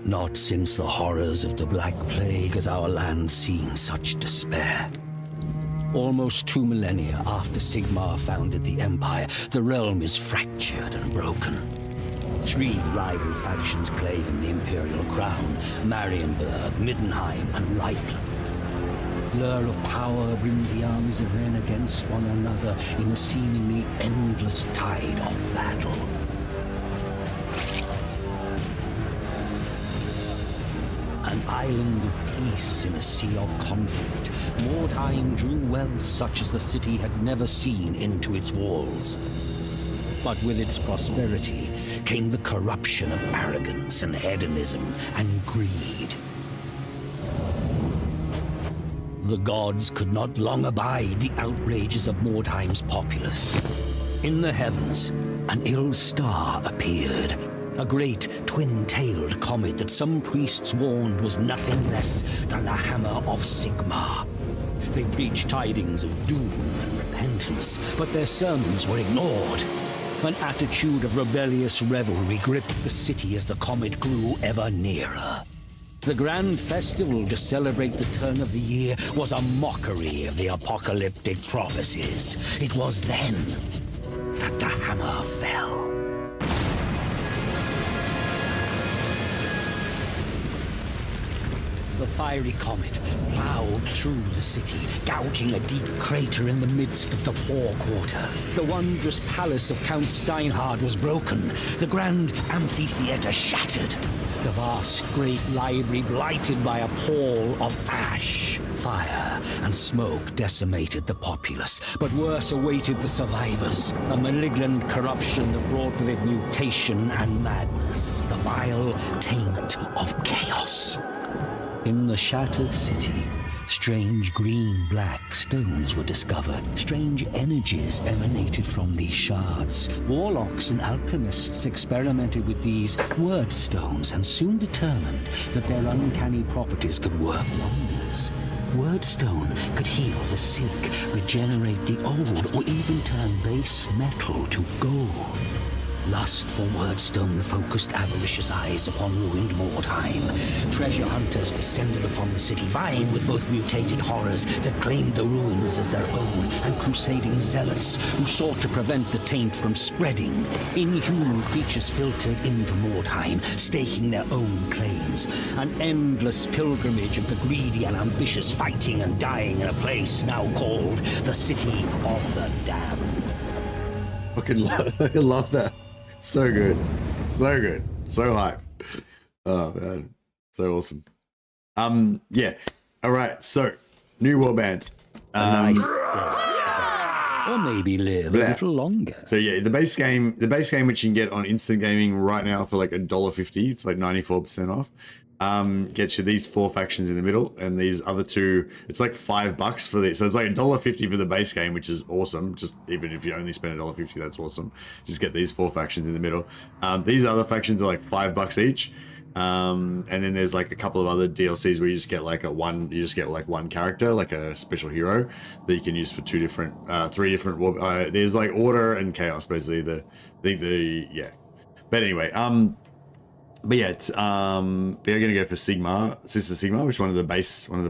Not since the horrors of the Black Plague has our land seen such despair. Almost 2 millennia after Sigmar founded the Empire, the realm is fractured and broken. 3 rival factions claim the Imperial Crown: Marienburg, Middenheim, and Reichland. Blur of power brings the armies of men against one another in a seemingly endless tide of battle. An island of peace in a sea of conflict, Mordheim drew wealth such as the city had never seen into its walls. But with its prosperity came the corruption of arrogance and hedonism and greed. The gods could not long abide the outrages of Mordheim's populace. In the heavens, an ill star appeared. A great twin-tailed comet that some priests warned was nothing less than the hammer of Sigmar. They preached tidings of doom and repentance, but their sermons were ignored. An attitude of rebellious revelry gripped the city as the comet grew ever nearer. The grand festival to celebrate the turn of the year was a mockery of the apocalyptic prophecies. It was then that the hammer fell. The fiery comet plowed through the city, gouging a deep crater in the midst of the poor quarter. The wondrous palace of Count Steinhard was broken, the grand amphitheater shattered, the vast great library blighted by a pall of ash. Fire and smoke decimated the populace, but worse awaited the survivors. A malignant corruption that brought with it mutation and madness, the vile taint of chaos. In the shattered city, strange green-black stones were discovered. Strange energies emanated from these shards. Warlocks and alchemists experimented with these word stones and soon determined that their uncanny properties could work wonders. Wordstone could heal the sick, regenerate the old, or even turn base metal to gold. Lust for Wordstone focused avaricious eyes upon ruined Mordheim. Treasure hunters descended upon the city, vying with both mutated horrors that claimed the ruins as their own, and crusading zealots who sought to prevent the taint from spreading. Inhuman creatures filtered into Mordheim, staking their own claims. An endless pilgrimage of the greedy and ambitious, fighting and dying in a place now called the City of the Damned. I love that. So good. So good. So hype. Oh man. So awesome. Yeah. Alright, so new Warband. Nice. Or maybe live a little longer. So yeah, the base game which you can get on Instant Gaming right now for like $1.50, it's like 94% off. Gets you these 4 factions in the middle, and these other 2, it's like $5 for this. So it's like $1.50 for the base game, which is awesome. Just even if you only spend $1.50, that's awesome. Just get these 4 factions in the middle. These other factions are like $5 each. And then there's like a couple of other DLCs where you just get like one character, like a special hero that you can use for 3 different there's like order and chaos, basically yeah. But anyway, but yeah, it's, we're gonna go for Sister Sigmar, which is one of the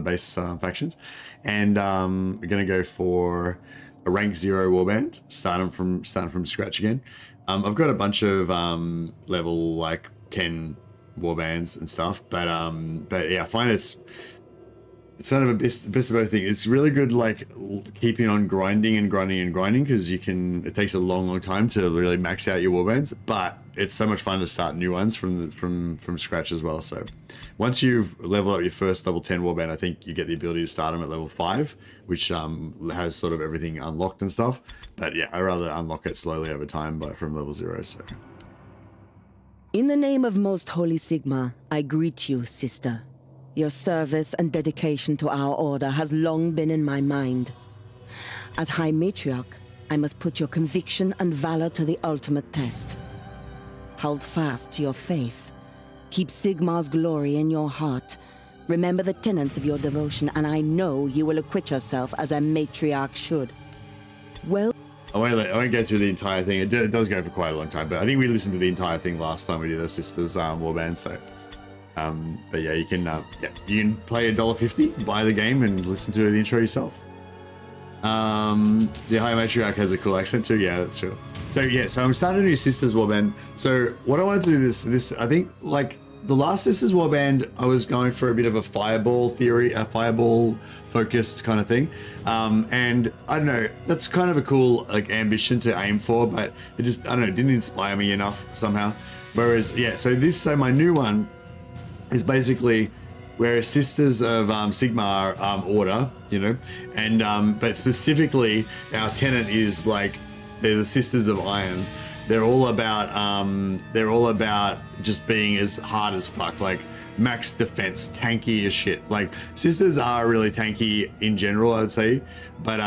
base factions, and we're gonna go for a rank 0 warband, starting from scratch again. I've got a bunch of level like 10 warbands and stuff, but yeah, I find it's kind of a best of both things. It's really good, like keeping on grinding because it takes a long time to really max out your warbands, but it's so much fun to start new ones from scratch as well. So once you've leveled up your first level 10 warband, I think you get the ability to start them at level 5, which has sort of everything unlocked and stuff. But yeah, I rather unlock it slowly over time from level 0. So in the name of Most Holy Sigmar, I greet you, sister. Your service and dedication to our order has long been in my mind. As High Matriarch, I must put your conviction and valor to the ultimate test. Hold fast to your faith. Keep Sigmar's glory in your heart. Remember the tenets of your devotion, and I know you will acquit yourself as a matriarch should. Well, I won't go through the entire thing. It does go for quite a long time, but I think we listened to the entire thing last time we did our sister's warband, so But yeah, you can play $1.50, buy the game, and listen to the intro yourself. The High Matriarch has a cool accent too. Yeah, that's true. So yeah, so I'm starting a new Sisters Warband. So what I wanted to do this I think like the last Sisters Warband, I was going for a bit of a fireball theory, a fireball focused kind of thing. And I don't know, that's kind of a cool like ambition to aim for, but it just, I don't know, it didn't inspire me enough somehow. Whereas, yeah, so my new one is basically where Sisters of Sigmar order, you know, and but specifically our tenant is like, they're the Sisters of Iron. They're all about just being as hard as fuck, like max defense, tanky as shit. Like Sisters are really tanky in general, I would say, but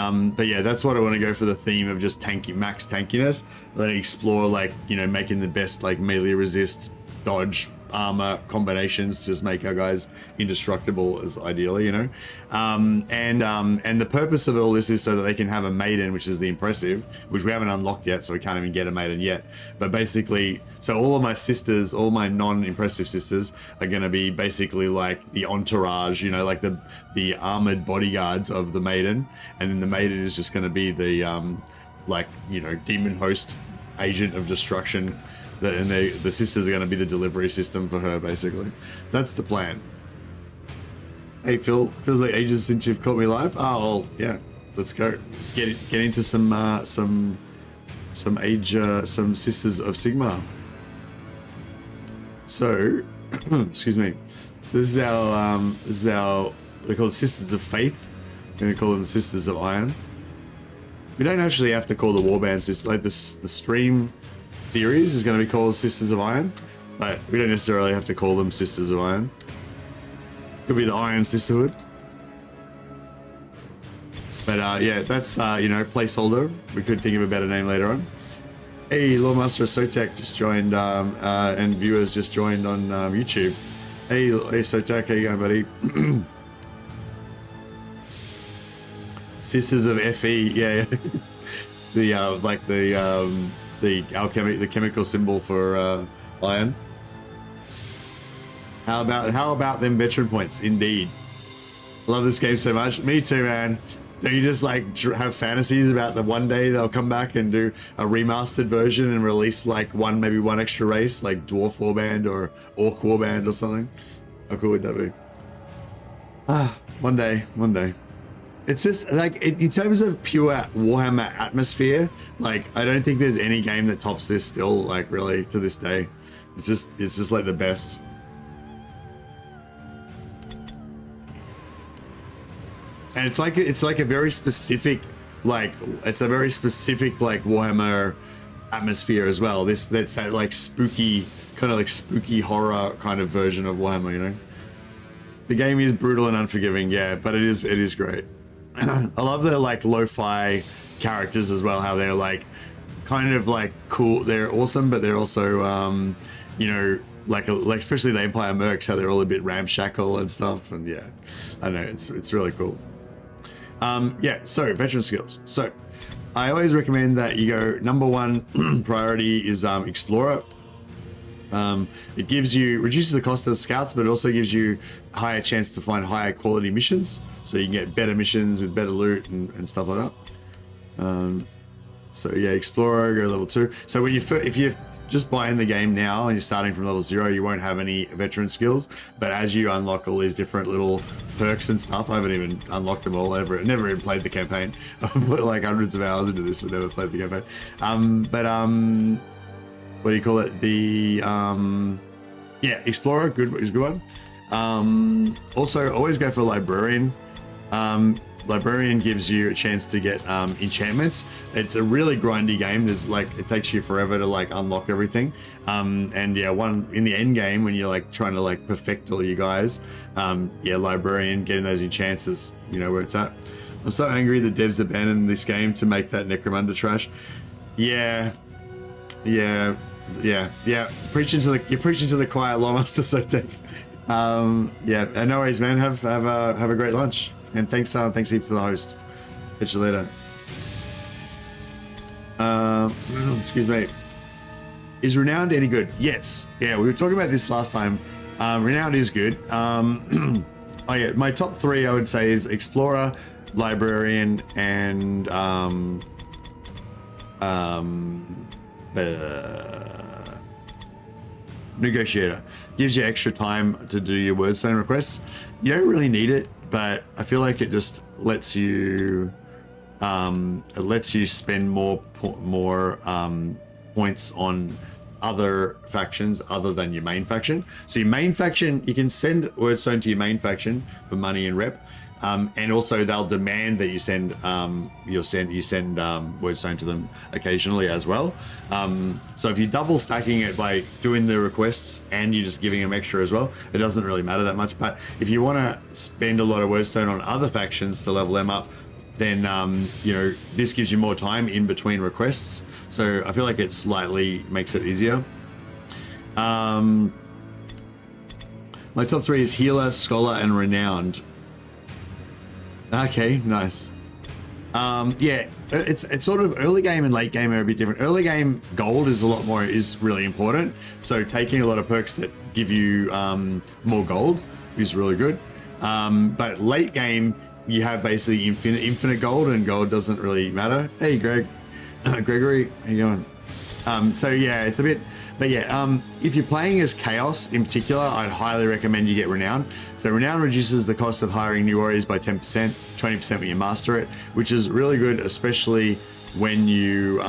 yeah, that's what I want to go for, the theme of just tanky, max tankiness. Let explore, like, you know, making the best like melee resist, dodge, armor combinations, just make our guys indestructible as ideally, you know. And the purpose of all this is so that they can have a maiden, which is the impressive, which we haven't unlocked yet, so we can't even get a maiden yet. But basically, so all of my sisters, all my non-impressive sisters are going to be basically like the entourage, you know, like the armored bodyguards of the maiden, and then the maiden is just going to be the like, you know, demon host, agent of destruction. And the sisters are going to be the delivery system for her, basically. That's the plan. Hey Phil, feels like ages since you've caught me live. Oh well, yeah, let's go. Get into some Sisters of Sigmar. So, excuse me. So this is our they're called Sisters of Faith. We're going to call them Sisters of Iron. We don't actually have to call the warbands sisters. Like the stream theories is going to be called Sisters of Iron, but we don't necessarily have to call them Sisters of Iron. Could be the Iron Sisterhood. But yeah, that's you know, placeholder. We could think of a better name later on. Hey, Lawmaster Sotek just joined, and viewers just joined on YouTube. Hey Sotek, how you going, buddy? Sisters of Fe, yeah. The like the chemical symbol for iron. How about them veteran points? Indeed. Love this game so much. Me too, man. Don't you just like have fantasies about the one day they'll come back and do a remastered version and release like maybe one extra race, like Dwarf Warband or Orc Warband or something? How cool would that be? One day. It's just like, in terms of pure Warhammer atmosphere, like I don't think there's any game that tops this still, like really to this day. It's just like the best. And it's like a very specific, like it's a very specific like Warhammer atmosphere as well. That's that like spooky, kind of like spooky horror kind of version of Warhammer, you know. The game is brutal and unforgiving, yeah, but it is great. I love the like lo-fi characters as well, how they're like kind of like cool, they're awesome, but they're also you know, like especially the Empire Mercs, how they're all a bit ramshackle and stuff, and yeah, I know, it's really cool. Yeah, so veteran skills. So I always recommend that you go, number one priority is Explorer. It gives you, reduces the cost of scouts, but it also gives you a higher chance to find higher quality missions. So you can get better missions with better loot and stuff like that. So yeah, Explorer, go level 2. So when if you're just buying the game now and you're starting from level 0, you won't have any veteran skills. But as you unlock all these different little perks and stuff, I haven't even unlocked them all. Never even played the campaign. I put like hundreds of hours into this, but never played the campaign. What do you call it? The yeah, Explorer, is a good one. Also, always go for Librarian. Librarian gives you a chance to get enchantments. It's a really grindy game. There's like, it takes you forever to like unlock everything. And yeah, one in the end game when you're like trying to like perfect all you guys, yeah, Librarian, getting those enchants is, you know, where it's at. I'm so angry the devs abandoned this game to make that Necromunda trash. Yeah. You're preaching to the choir, Lawmaster Sotek. Yeah, no worries, man. Have a great lunch, and thanks Eve for the host. Catch you later. Excuse me. Is Renowned any good? Yes. Yeah, we were talking about this last time. Renowned is good. Oh yeah, my top 3 I would say is Explorer, Librarian, and Negotiator. Gives you extra time to do your wordstone requests. You don't really need it, but I feel like it just lets you spend more points on other factions other than your main faction. So your main faction, you can send wordstone to your main faction for money and rep, and also they'll demand that you send wordstone to them occasionally as well. So if you're double stacking it by doing the requests and you're just giving them extra as well, it doesn't really matter that much. But if you want to spend a lot of wordstone on other factions to level them up, then you know, this gives you more time in between requests. So I feel like it slightly makes it easier. My top 3 is Healer, Scholar, and Renowned. Okay, nice. Yeah, it's sort of early game and late game are a bit different. Early game gold is really important. So taking a lot of perks that give you more gold is really good. But late game, you have basically infinite gold, and gold doesn't really matter. Hey, Gregory, how you going? So yeah, it's a bit, but yeah, if you're playing as Chaos in particular, I'd highly recommend you get Renown. So Renown reduces the cost of hiring new warriors by 10%, 20% when you master it, which is really good, especially when you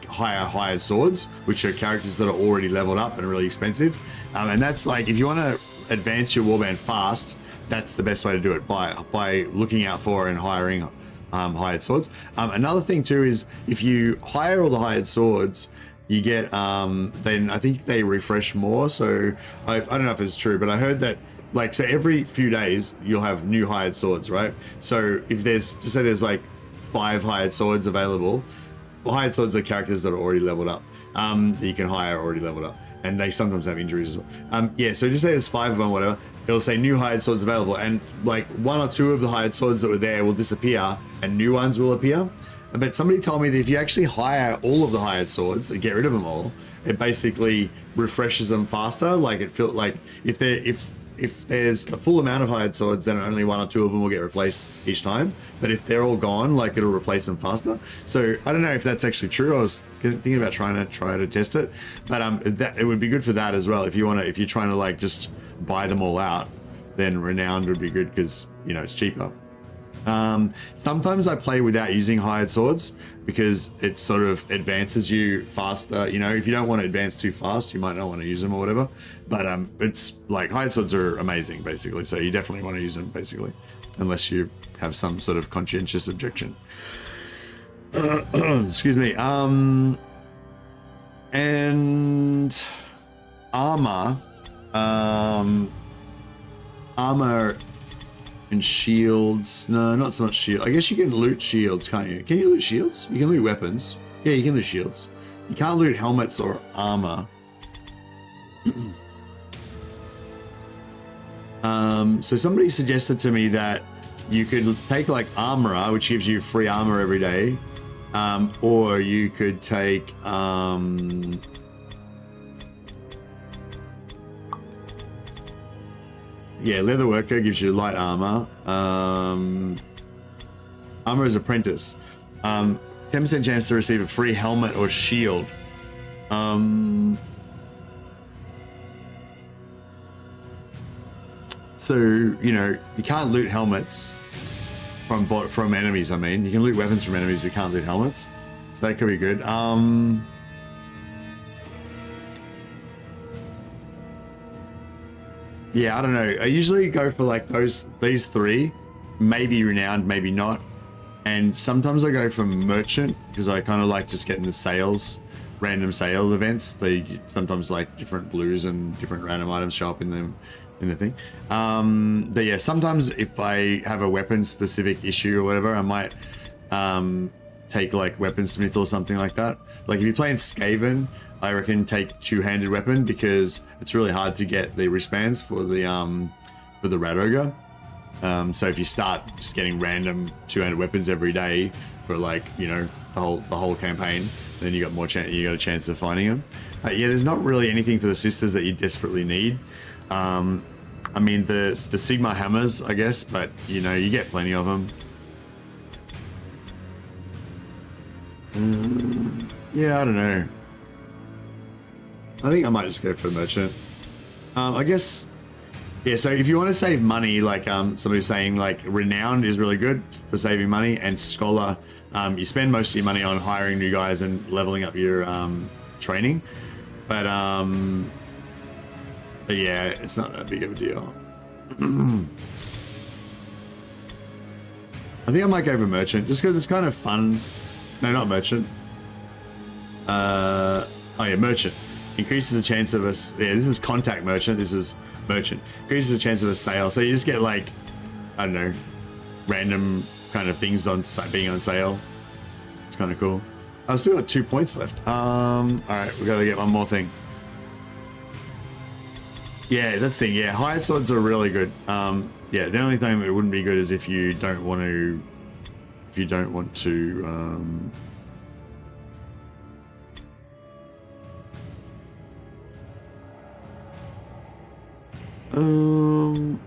hire hired swords, which are characters that are already leveled up and really expensive. And that's like, if you want to advance your warband fast, that's the best way to do it, by looking out for and hiring hired swords. Another thing too is if you hire all the hired swords, you get then I think they refresh more. So I don't know if it's true, but I heard that, like, so every few days you'll have new hired swords, right? So if there's, just say there's like 5 hired swords available. Well, hired swords are characters that are already leveled up, that you can hire already leveled up, and they sometimes have injuries as well. Yeah, so just say there's 5 of them, whatever, it'll say new hired swords available, and like 1 or 2 of the hired swords that were there will disappear and new ones will appear. But somebody told me that if you actually hire all of the hired swords and get rid of them all, it basically refreshes them faster. Like, it feels like if there's a full amount of hired swords, then only 1 or 2 of them will get replaced each time. But if they're all gone, like, it'll replace them faster. So I don't know if that's actually true. I was thinking about trying to test it, but it would be good for that as well. If you're trying to like just buy them all out, then Renowned would be good because, you know, it's cheaper. Sometimes I play without using hired swords because it sort of advances you faster. You know, if you don't want to advance too fast, you might not want to use them or whatever. But it's like, hired swords are amazing basically, so you definitely want to use them basically, unless you have some sort of conscientious objection. Excuse me. And armor, armor and shields. No, not so much shield. I guess you can loot shields, can't you? Can you loot shields? You can loot weapons. Yeah, you can loot shields. You can't loot helmets or armor. So somebody suggested to me that you could take like armorer, which gives you free armor every day, or you could take yeah, leather worker gives you light armor. Armorer's apprentice, 10% chance to receive a free helmet or shield. So, you know, you can't loot helmets from enemies. I mean, you can loot weapons from enemies, but you can't loot helmets. So that could be good. Yeah, I don't know. I usually go for like these 3, maybe Renowned, maybe not. And sometimes I go for Merchant because I kind of like just getting the sales, random sales events. They sometimes like different blues and different random items show up in the thing. But yeah, sometimes if I have a weapon specific issue or whatever, I might take like Weaponsmith or something like that. Like if you're playing Skaven, I reckon take 2-handed weapon because it's really hard to get the wristbands for the Rat Ogre. So if you start just getting random 2-handed weapons every day for like, you know, the whole campaign, then you got more chance. You got a chance of finding them. Yeah, there's not really anything for the sisters that you desperately need. I mean, the Sigma hammers, I guess, but you know, you get plenty of them. Yeah, I don't know. I think I might just go for merchant. I guess, yeah, so if you want to save money, like somebody was saying, like Renowned is really good for saving money, and Scholar, you spend most of your money on hiring new guys and leveling up your training. But yeah, it's not that big of a deal. I think I might go for Merchant, just because it's kind of fun. No, not Merchant. Oh yeah, Merchant. Increases the chance of us. Yeah, this is Contact Merchant. This is Merchant. Increases the chance of a sale. So you just get like, I don't know, random kind of things on being on sale. It's kind of cool. I've still got 2 points left. All right, we got to get one more thing. Yeah, that's the thing. Yeah, hired swords are really good. Yeah, the only thing that wouldn't be good is if you don't want to. If you don't want to.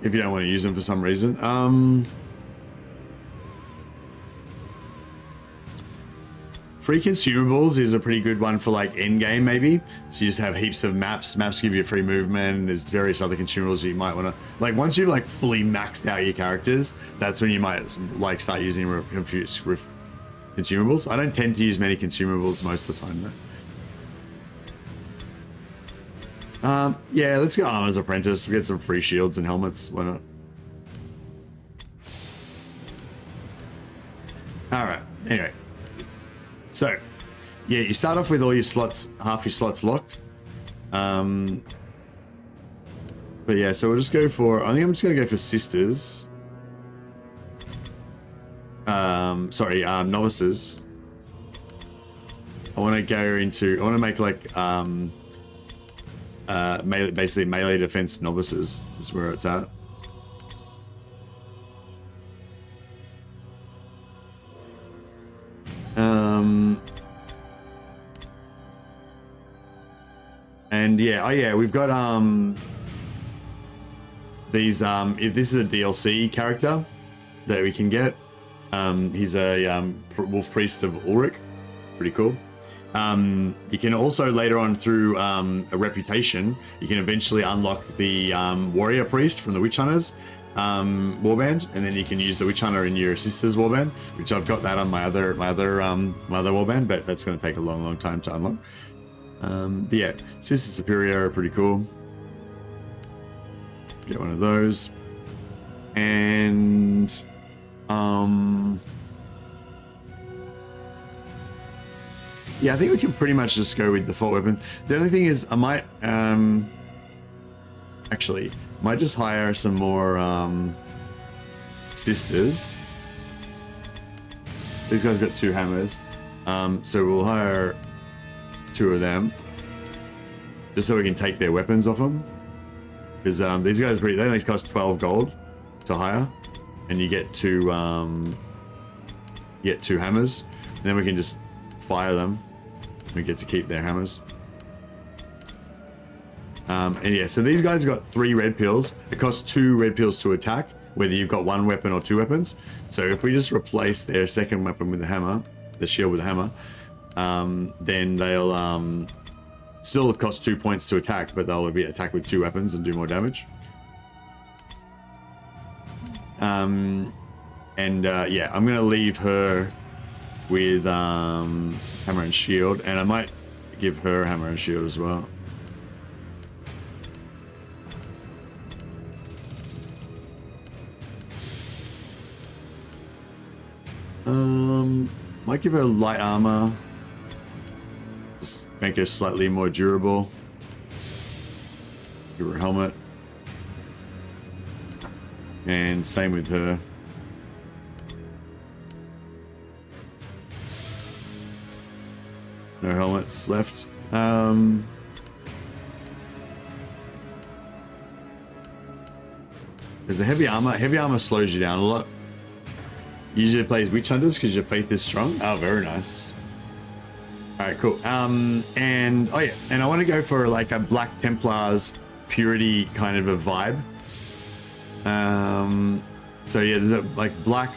If you don't want to use them for some reason. Free consumables is a pretty good one for like Endgame maybe. So you just have heaps of maps. Maps give you free movement. There's various other consumables you might want to, like once you've like fully maxed out your characters, that's when you might like start using consumables. I don't tend to use many consumables most of the time though. Yeah, let's go Armor's Apprentice. We get some free shields and helmets. Why not? All right. Anyway. So, yeah, you start off with all your slots, half your slots locked. But yeah, so we'll just go for, I think I'm just going to go for Sisters. Novices. I want to go into, I want to make like, basically melee defense novices is where it's at. And yeah, oh yeah, we've got these if this is a DLC character that we can get. He's a Wolf Priest of Ulrich, pretty cool. You can also later on through a reputation, you can eventually unlock the Warrior Priest from the Witch Hunters warband, and then you can use the Witch Hunter in your sister's warband, which I've got that on my other warband, but that's going to take a long time to unlock. But yeah, Sister Superior are pretty cool. Get one of those, and yeah, I think we can pretty much just go with default weapon. The only thing is, I might actually might just hire some more sisters. These guys got 2 hammers, so we'll hire 2 of them just so we can take their weapons off them, because these guys they only cost 12 gold to hire, and you get 2 hammers, and then we can just fire them. We get to keep their hammers. And yeah, so these guys got 3 red pills. It costs 2 red pills to attack, whether you've got 1 weapon or 2 weapons. So if we just replace their second weapon with the hammer, the shield with the hammer, then they'll still cost 2 points to attack, but they'll be attack with 2 weapons and do more damage. Yeah, I'm gonna leave her with hammer and shield, and I might give her hammer and shield as well. Might give her light armor, just make her slightly more durable. Give her a helmet, and same with her. No helmets left. There's a heavy armor. Heavy armor slows you down a lot. Usually plays Witch Hunters because your faith is strong. Oh, very nice. All right, cool. And oh yeah, and I want to go for like a Black Templars purity kind of a vibe. So yeah, there's a like black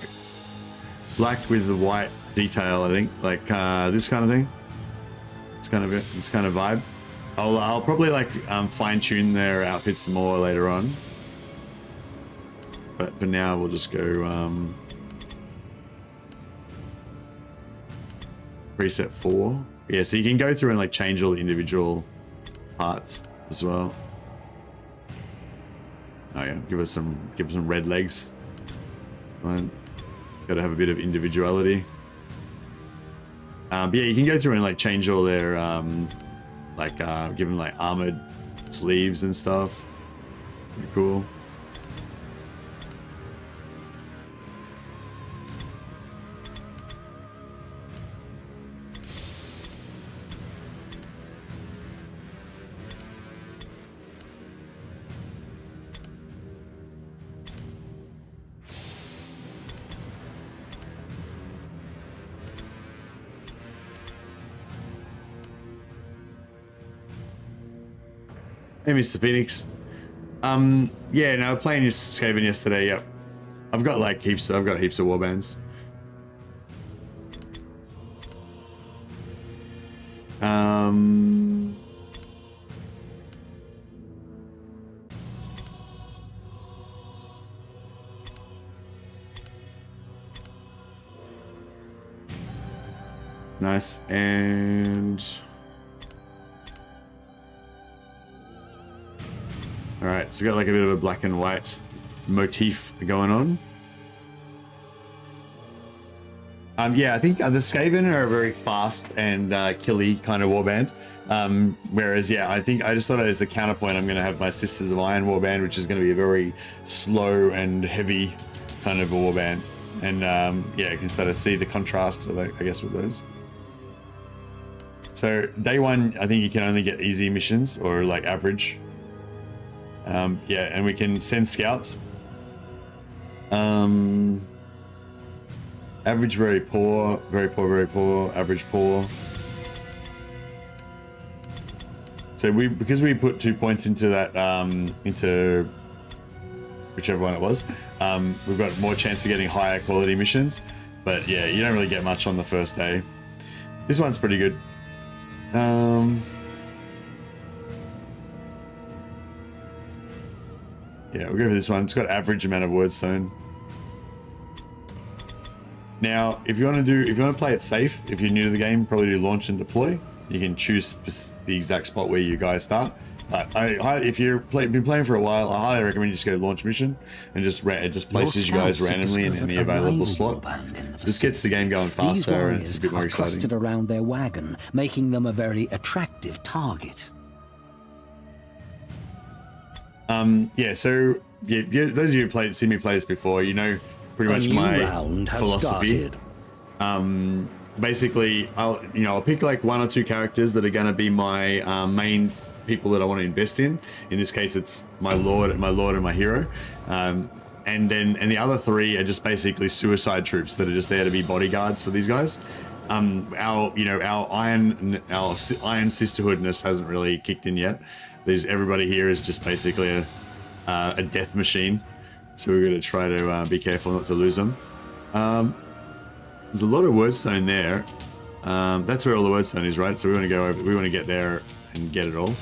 with the white detail, I think, like this kind of thing. It's kind of it. It's kind of vibe. I'll probably like fine tune their outfits more later on. But for now, we'll just go preset 4. Yeah, so you can go through and like change all the individual parts as well. Oh yeah, give us some red legs. Right. Got to have a bit of individuality. But yeah, you can go through and like change all their give them like armored sleeves and stuff. Pretty cool. Hey, Mr. Phoenix. Yeah, no, playing Skaven yesterday. Yep, I've got like heaps. I've got heaps of warbands. Nice. And all right, so we got like a bit of a black and white motif going on. Yeah, I think the Skaven are a very fast and killy kind of warband. Whereas, yeah, I just thought as a counterpoint, I'm going to have my Sisters of Iron warband, which is going to be a very slow and heavy kind of a warband. And yeah, you can sort of see the contrast, I guess, with those. So day 1, I think you can only get easy missions or like average. Yeah, and we can send scouts. Average, very poor, very poor, very poor, average, poor. So because we put 2 points into that, into whichever one it was, we've got more chance of getting higher quality missions. But yeah, you don't really get much on the first day. This one's pretty good. Yeah, we'll go for this one. It's got average amount of wordstone. Now, if you want to play it safe, if you're new to the game, probably do launch and deploy. You can choose the exact spot where you guys start. But if you've been playing for a while, I highly recommend you just go launch mission and just places you guys randomly in any available slot. This gets the game going faster and it's a bit more exciting. Clustered around their wagon, making them a very attractive target. Yeah, so yeah, those of you who seen me play this before, you know pretty much my philosophy. Basically, I'll pick like 1 or 2 characters that are going to be my main people that I want to invest in. In this case, it's my lord and my hero, and the other 3 are just basically suicide troops that are just there to be bodyguards for these guys. Our iron sisterhoodness hasn't really kicked in yet. Everybody here is just basically a death machine, so we're going to try to be careful not to lose them. There's a lot of wordstone there. That's where all the wordstone is, right? So we want to go over. We want to get there and get it all.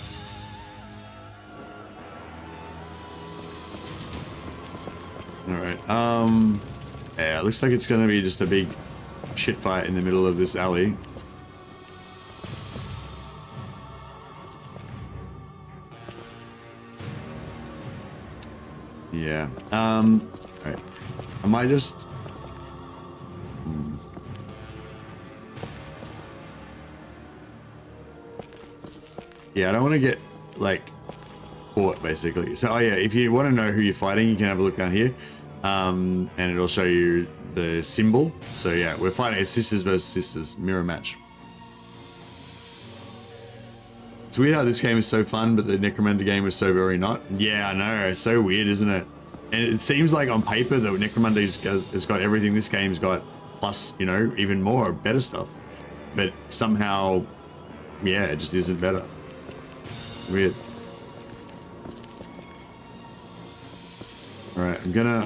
All right. Yeah, it looks like it's going to be just a big shit fight in the middle of this alley. Yeah. All right. Am I just? Yeah, I don't want to get like caught basically. So, oh yeah, if you want to know who you're fighting, you can have a look down here, and it'll show you the symbol. So yeah, we're fighting sisters versus sisters, mirror match. It's weird how this game is so fun, but the Necromunda game was so very not. Yeah, I know. It's so weird, isn't it? And it seems like on paper that Necromunda has got everything this game's got, plus, you know, even more, better stuff. but somehow, yeah, it just isn't better. Weird. All right, I'm gonna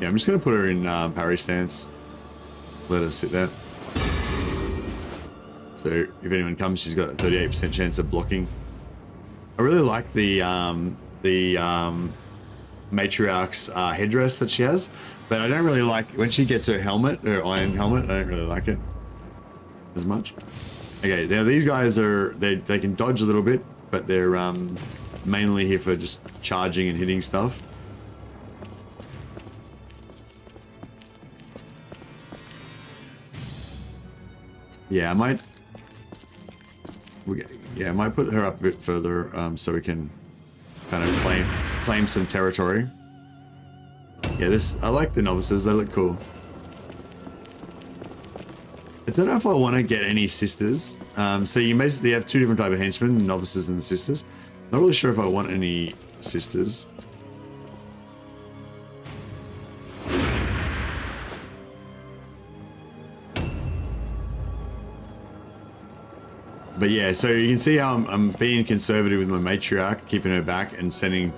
yeah, I'm just gonna put her in parry stance. Let her sit there. So if anyone comes, she's got a 38% chance of blocking. I really like the matriarch's headdress that she has, but I don't really like when she gets her helmet, her iron helmet. I don't really like it as much. Okay, now these guys are they can dodge a little bit, but they're mainly here for just charging and hitting stuff. Yeah, I might. Yeah, I might put her up a bit further so we can kind of claim some territory. Yeah, I like the novices. They look cool. I don't know if I want to get any sisters. So you basically have two different types of henchmen, the novices and the sisters. Not really sure if I want any sisters. But yeah, so you can see how I'm being conservative with my matriarch, keeping her back and sending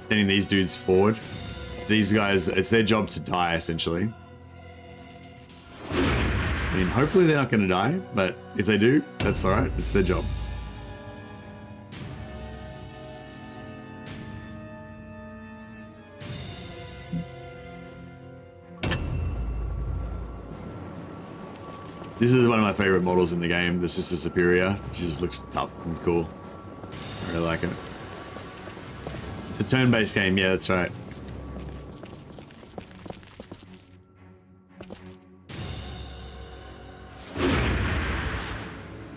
these dudes forward. These guys, it's their job to die, essentially. I mean, hopefully they're not going to die, but if they do, that's alright. It's their job. This is one of my favorite models in the game, the Sister Superior. She just looks tough and cool. I really like it. It's a turn-based game, yeah, that's right.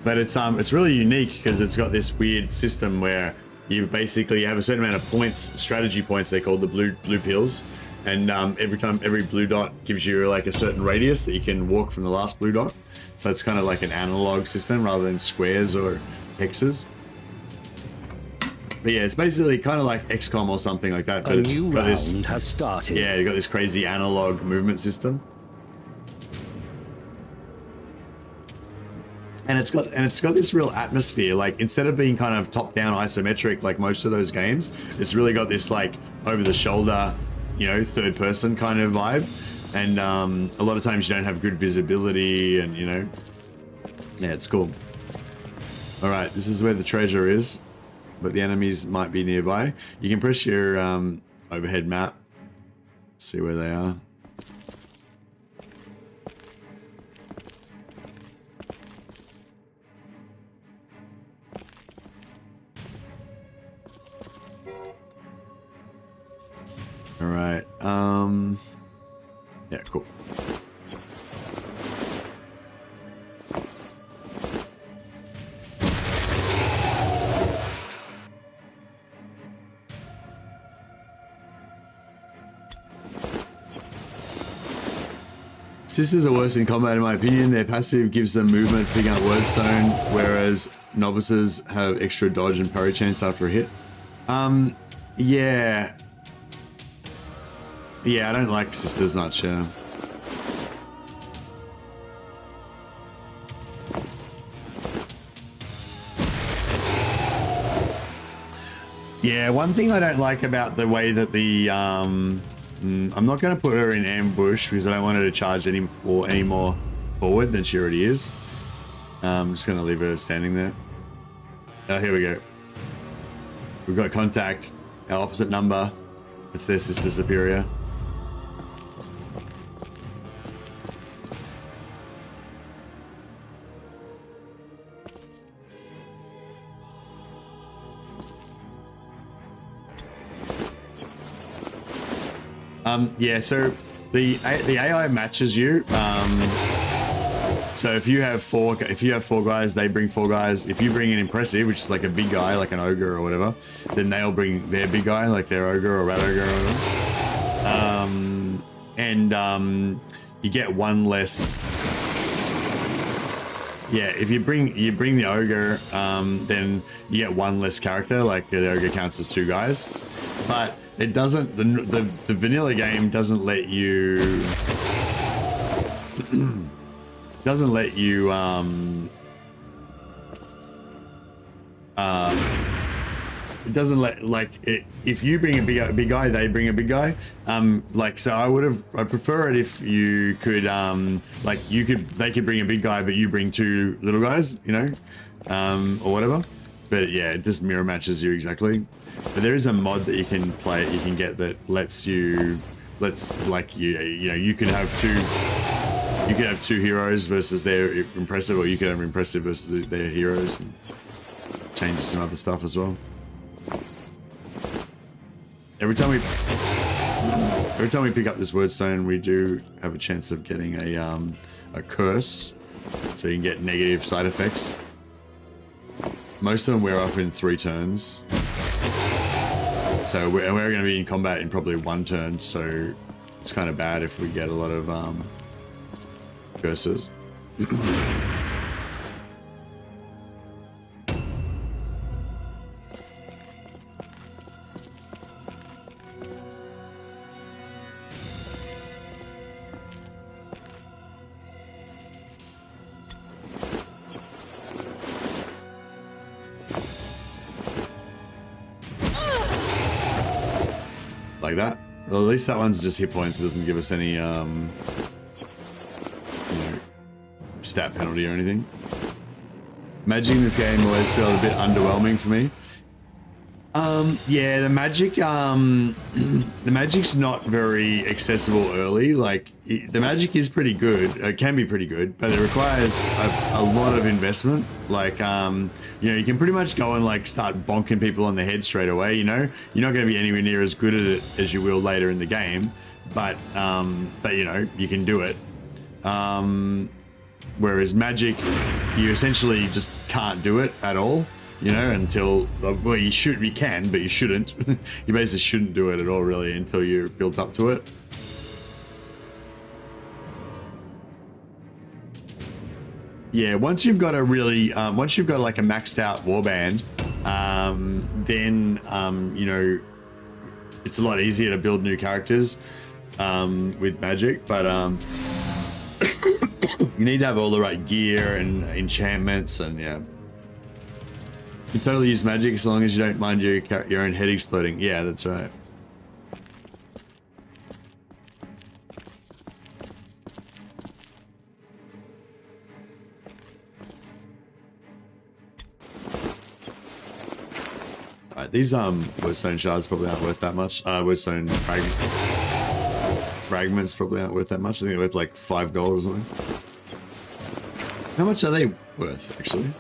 But it's really unique because it's got this weird system where you basically have a certain amount of points, strategy points, they're called the blue pills. And every blue dot gives you like a certain radius that you can walk from the last blue dot. So it's kind of like an analog system rather than squares or hexes. But yeah, it's basically kind of like XCOM or something like that. But A it's new got round this, has started. yeah, you got this crazy analog movement system. And it's got this real atmosphere. Like instead of being kind of top-down isometric like most of those games, it's really got this like over-the-shoulder, you know, third-person kind of vibe. And a lot of times you don't have good visibility, and you know, yeah, it's cool. All right, this is where the treasure is, but the enemies might be nearby. You can press your overhead map, see where they are. All right. Yeah, cool. Sisters are worse in combat in my opinion. Their passive gives them movement, picking up wordstone, whereas novices have extra dodge and parry chance after a hit. Yeah. Yeah, I don't like sisters much, yeah. Yeah, one thing I don't like about the way that the I'm not going to put her in ambush because I don't want her to charge any more forward than she already is. I'm just going to leave her standing there. Oh, here we go. We've got contact. Our opposite number. It's their Sister Superior. Yeah, so the AI matches you. So if you have four guys, they bring 4 guys. If you bring an impressive, which is like a big guy, like an ogre or whatever, then they'll bring their big guy, like their ogre or rat ogre or whatever. You get one less. Yeah, if you bring the ogre, then you get one less character. Like the ogre counts as 2 guys, but it doesn't. The vanilla game doesn't let you. doesn't let you it doesn't let, like, it, if you bring a big guy, they bring a big guy. Like, so I prefer it if you could, like, they could bring a big guy, but you bring 2 little guys, you know, or whatever. But yeah, it just mirror matches you exactly. But there is a mod that you can get that lets you, like, you know, you can have 2 heroes versus their impressive, or you can have impressive versus their heroes, and changes some other stuff as well. Every time we pick up this wordstone, we do have a chance of getting a curse, so you can get negative side effects. Most of them wear off in 3 turns. So we're going to be in combat in probably 1 turn, so it's kind of bad if we get a lot of curses. Like that. Well, at least that one's just hit points. It doesn't give us any, you know, stat penalty or anything. Magic in this game always felt a bit underwhelming for me. Yeah, the magic, the magic's not very accessible early. Like, the magic is pretty good. It can be pretty good, but it requires a lot of investment. Like, you know, you can pretty much go and, like, start bonking people on the head straight away, you know? You're not going to be anywhere near as good at it as you will later in the game, but you know, you can do it. Whereas magic, you essentially just can't do it at all. You know, until, well, you can, but you shouldn't. You basically shouldn't do it at all, really, until you're built up to it. Yeah, once you've got like a maxed out warband, then, you know, it's a lot easier to build new characters with magic, but you need to have all the right gear and enchantments, and yeah. You can totally use magic as long as you don't mind your own head exploding. Yeah, that's right. Alright, these wordstone shards probably aren't worth that much. Wordstone fragments probably aren't worth that much. I think they're worth like 5 gold or something. How much are they worth, actually?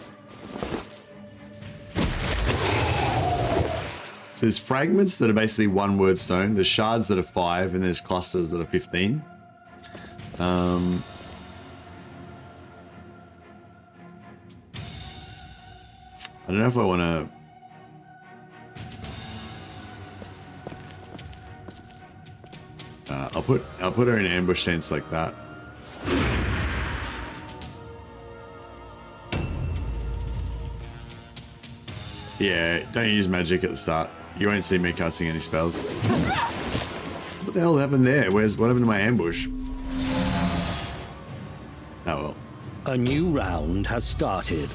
So there's fragments that are basically 1 wordstone, there's shards that are 5, and there's clusters that are 15. I don't know if I want to... I'll put her in ambush stance like that. Yeah, don't use magic at the start. You won't see me casting any spells. What the hell happened there? What happened to my ambush? Oh well. A new round has started.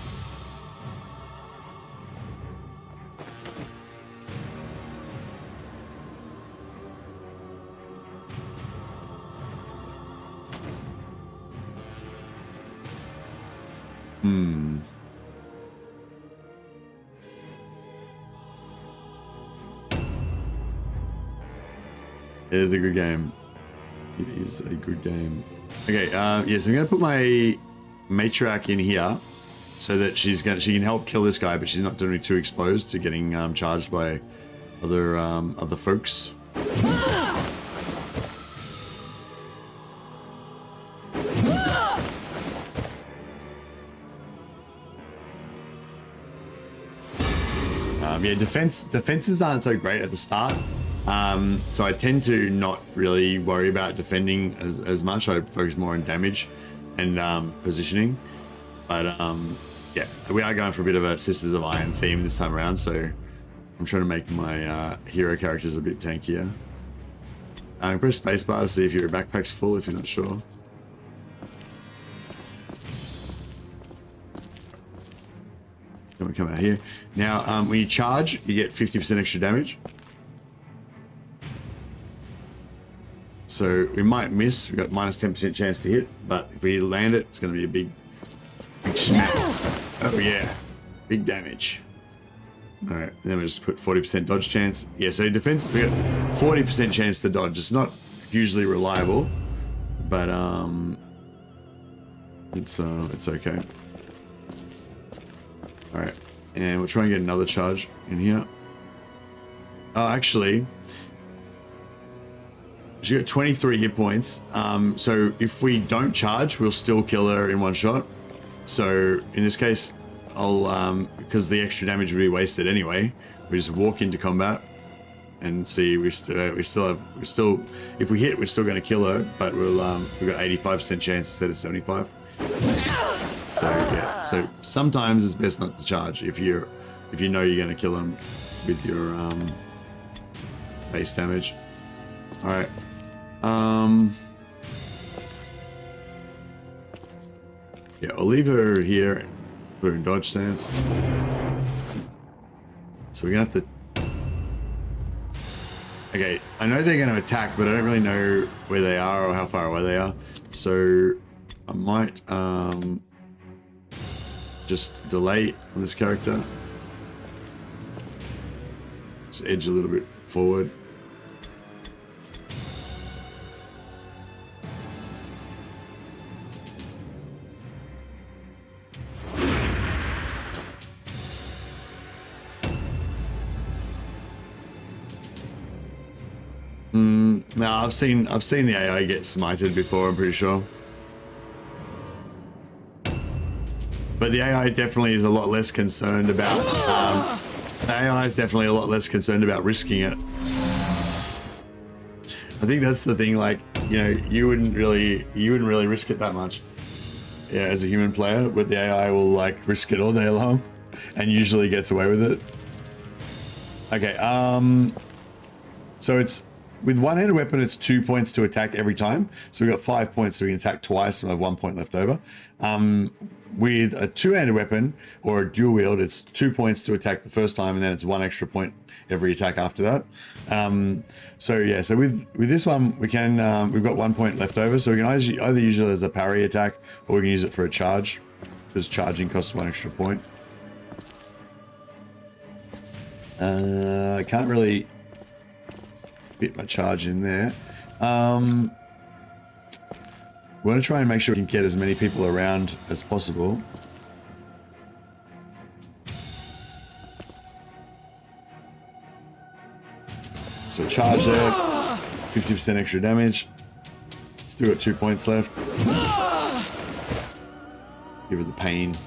It is a good game. It is a good game. Okay, yes, I'm gonna put my matriarch in here so that she can help kill this guy, but she's not going to be too exposed to getting charged by other folks. Yeah, defenses aren't so great at the start. So I tend to not really worry about defending as much. I focus more on damage and positioning. But yeah, we are going for a bit of a Sisters of Iron theme this time around, so I'm trying to make my hero characters a bit tankier. Press spacebar to see if your backpack's full if you're not sure. we come out here. Now, when you charge, you get 50% extra damage. So we might miss. We've got minus 10% chance to hit, but if we land it, it's going to be a big smack. Oh yeah, big damage. All right, then we just put 40% dodge chance. Yeah, so defense, we got 40% chance to dodge. It's not hugely reliable, but it's okay. All right, and we'll try and get another charge in here. Oh, actually, she got 23 hit points. So if we don't charge, we'll still kill her in one shot. So in this case, I'll because the extra damage would be wasted anyway. We just walk into combat and see. We still if we hit, we're still going to kill her, but we've got 85% chance instead of 75. So yeah. So sometimes it's best not to charge if you know you're going to kill them with your base damage. All right. Yeah, I'll leave her here. Put her in dodge stance. So we're gonna have to. Okay, I know they're gonna attack, but I don't really know where they are or how far away they are. So I might just delay on this character. Just edge a little bit forward. No, I've seen the AI get smited before, I'm pretty sure. But the AI definitely is a lot less concerned about the AI is definitely a lot less concerned about risking it. I think that's the thing, like, you know, you wouldn't really risk it that much. Yeah, as a human player, but the AI will like risk it all day long and usually gets away with it. Okay, so it's with one-handed weapon, it's 2 points to attack every time. So we've got 5 points, so we can attack twice and have 1 point left over. With a two-handed weapon or a dual wield, it's 2 points to attack the first time, and then it's 1 extra point every attack after that. So yeah, so with this one, we can we've got 1 point left over, so we can either use it as a parry attack, or we can use it for a charge, because charging costs 1 extra point. I can't really fit my charge in there. We want to try and make sure we can get as many people around as possible. So charge there, 50% extra damage. Still got 2 points left. Give her the pain.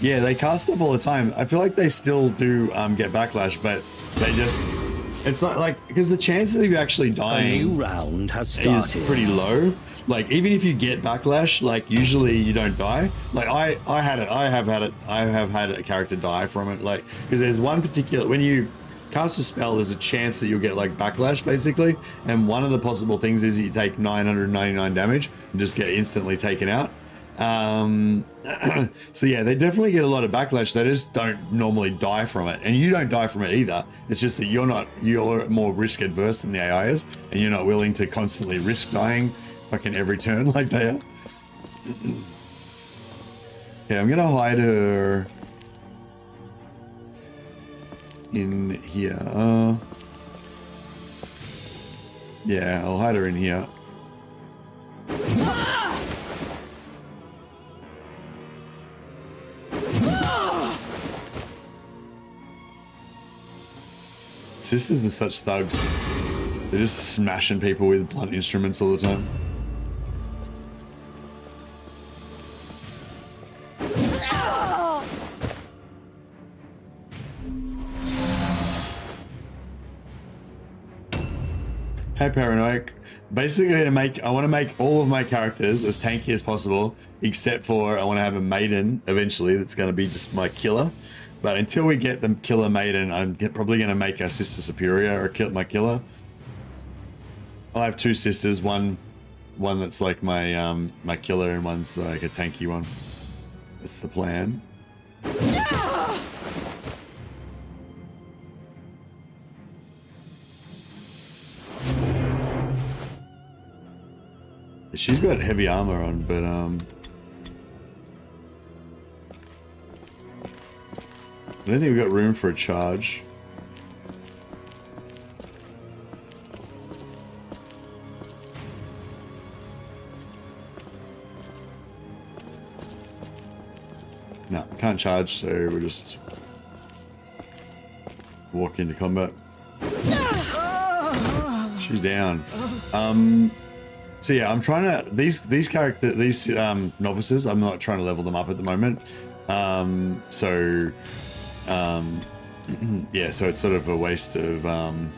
Yeah, they cast stuff all the time. I feel like they still do get backlash, but they just... It's not like... Because the chances of you actually dying... A new round has started. Is pretty low. Like, even if you get backlash, like, usually you don't die. Like, I have had a character die from it. Like, because there's one particular... When you cast a spell, there's a chance that you'll get, like, backlash, basically. And one of the possible things is you take 999 damage and just get instantly taken out. So yeah, they definitely get a lot of backlash. They just don't normally die from it, and you don't die from it either. It's just that you're more risk adverse than the AI is, and you're not willing to constantly risk dying fucking every turn like they are. Okay, I'm gonna hide her in here. Yeah, I'll hide her in here. Sisters are such thugs. They're just smashing people with blunt instruments all the time. Hey Paranoic. Basically, I want to make all of my characters as tanky as possible, except for I want to have a maiden eventually that's going to be just my killer. But until we get the killer maiden, I'm probably going to make our sister superior or my killer. I'll have 2 sisters, one one that's like my my killer and one's like a tanky one. That's the plan. She's got heavy armor on, but I don't think we've got room for a charge. No, can't charge, so we'll just walk into combat. She's down. So yeah, I'm trying to these novices. I'm not trying to level them up at the moment. Yeah, so it's sort of a waste of. I'm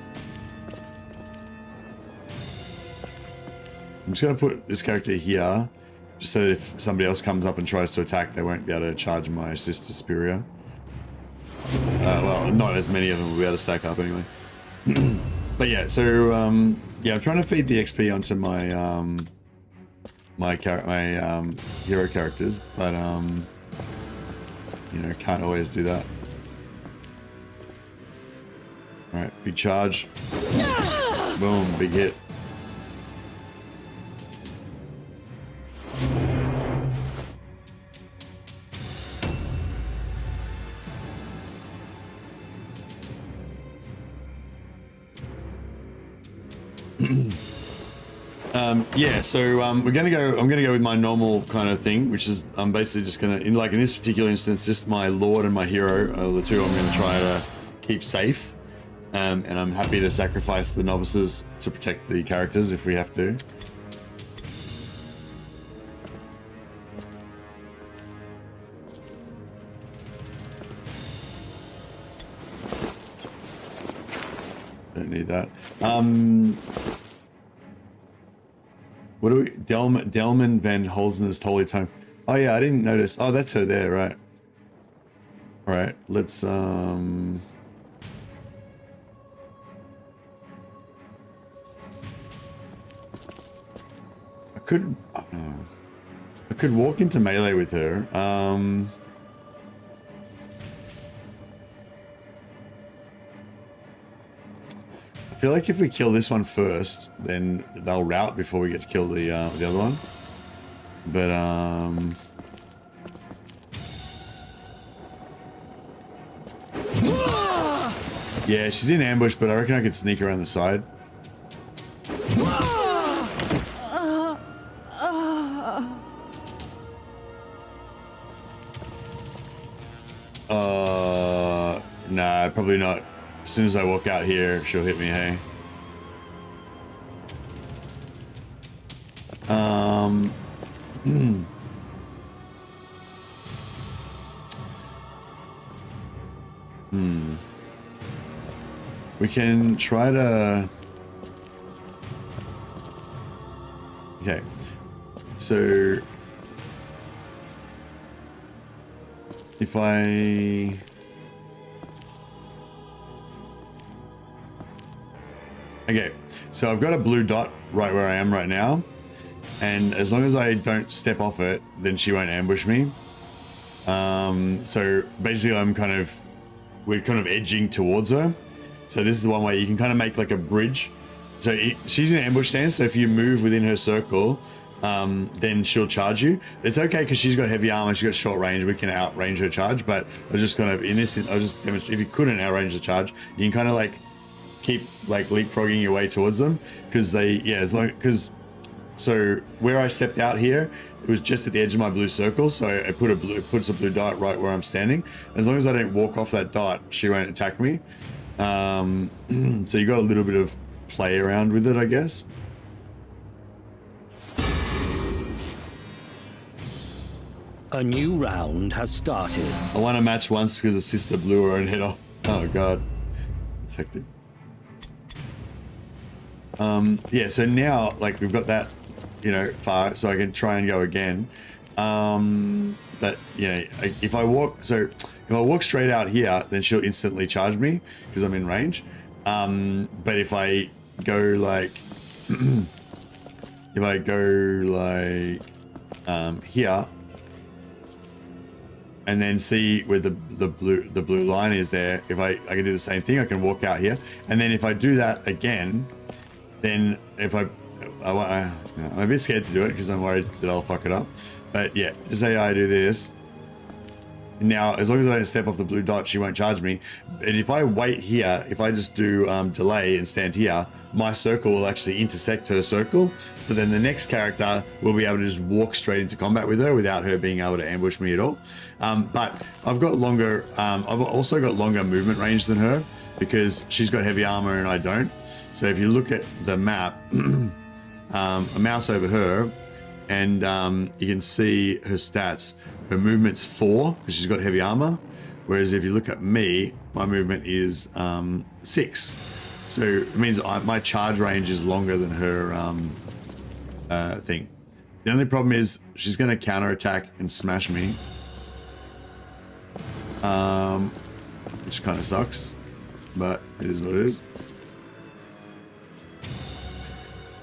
just gonna put this character here, just so that if somebody else comes up and tries to attack, they won't be able to charge my sister superior. Well, not as many of them will be able to stack up anyway. But yeah, so yeah, I'm trying to feed the XP onto my my hero characters, but you know, can't always do that. All right, big charge. Boom, big hit. Yeah, so we're gonna go. I'm gonna go with my normal kind of thing, which is I'm basically just gonna, in this particular instance, just my lord and my hero are the two I'm gonna try to keep safe, and I'm happy to sacrifice the novices to protect the characters if we have to. Don't need that. What do we... Delman Van Holzen's Holy Tome. Oh yeah, I didn't notice. Oh, that's her there, right? Alright, let's I could walk into melee with her. I feel like if we kill this one first, then they'll rout before we get to kill the other one. But yeah, she's in ambush, but I reckon I could sneak around the side. Nah, probably not. As soon as I walk out here, she'll hit me, hey. We can try to... Okay. So... If I... Okay, so I've got a blue dot right where I am right now, and as long as I don't step off it, then she won't ambush me. So basically we're kind of edging towards her. So this is the one way you can kind of make like a bridge. So she's in ambush stance, so if you move within her circle, then she'll charge you. It's okay because she's got heavy armor, she's got short range, we can outrange her charge, but I was just kind of, I'll just demonstrate, if you couldn't outrange the charge, you can kind of like keep like leapfrogging your way towards them, because they, yeah, as long, because, so where I stepped out here, it was just at the edge of my blue circle, so I puts a blue dot right where I'm standing. As long as I don't walk off that dot, she won't attack me. So you got a little bit of play around with it, I guess. A new round has started. I won a match once because the sister blew her own head off. Oh god, it's hectic. Yeah, so now like we've got that, you know, far, so I can try and go again. But you know, if I walk straight out here, then she'll instantly charge me because I'm in range. But if I go like if I go like here, and then see where the blue line is there, if I can do the same thing, I can walk out here, and then if I do that again, then if I'm a bit scared to do it because I'm worried that I'll fuck it up, but yeah, just say I do this. Now, as long as I don't step off the blue dot, she won't charge me. And if I wait here, if I just do delay and stand here, my circle will actually intersect her circle. So then the next character will be able to just walk straight into combat with her without her being able to ambush me at all. But I've got longer, I've also got longer movement range than her because she's got heavy armor and I don't. So if you look at the map, a mouse over her, and you can see her stats. Her movement's 4 because she's got heavy armor, whereas if you look at me, my movement is 6. So it means my charge range is longer than her thing. The only problem is she's going to counterattack and smash me, which kind of sucks, but it is what it is.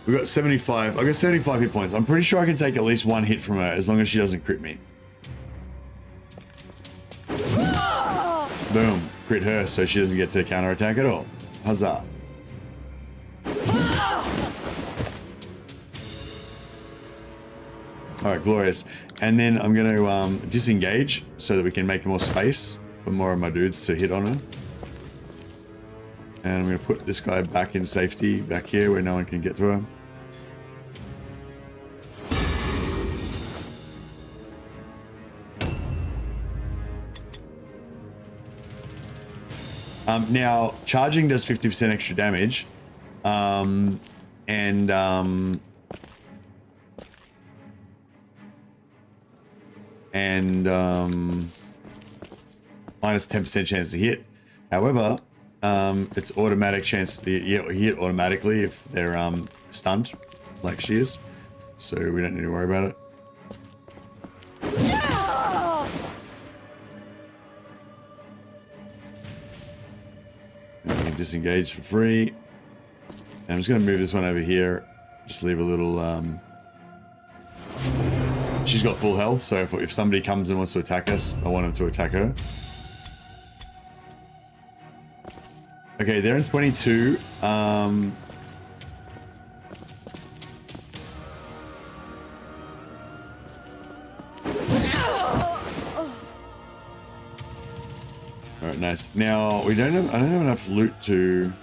We've got 75. I've got 75 hit points. I'm pretty sure I can take at least one hit from her as long as she doesn't crit me. Boom, crit her so she doesn't get to counterattack at all. Huzzah. All right, glorious. And then I'm going to disengage so that we can make more space for more of my dudes to hit on her. And I'm going to put this guy back in safety, back here where no one can get to her. Now, charging does 50% extra damage, and minus 10% chance to hit. However, it's automatic chance to hit automatically if they're stunned, like she is. So we don't need to worry about it. Disengage for free. And I'm just going to move this one over here. Just leave a little. She's got full health, so if somebody comes and wants to attack us, I want them to attack her. Okay, they're in 22. Alright, nice. Now I don't have enough loot to.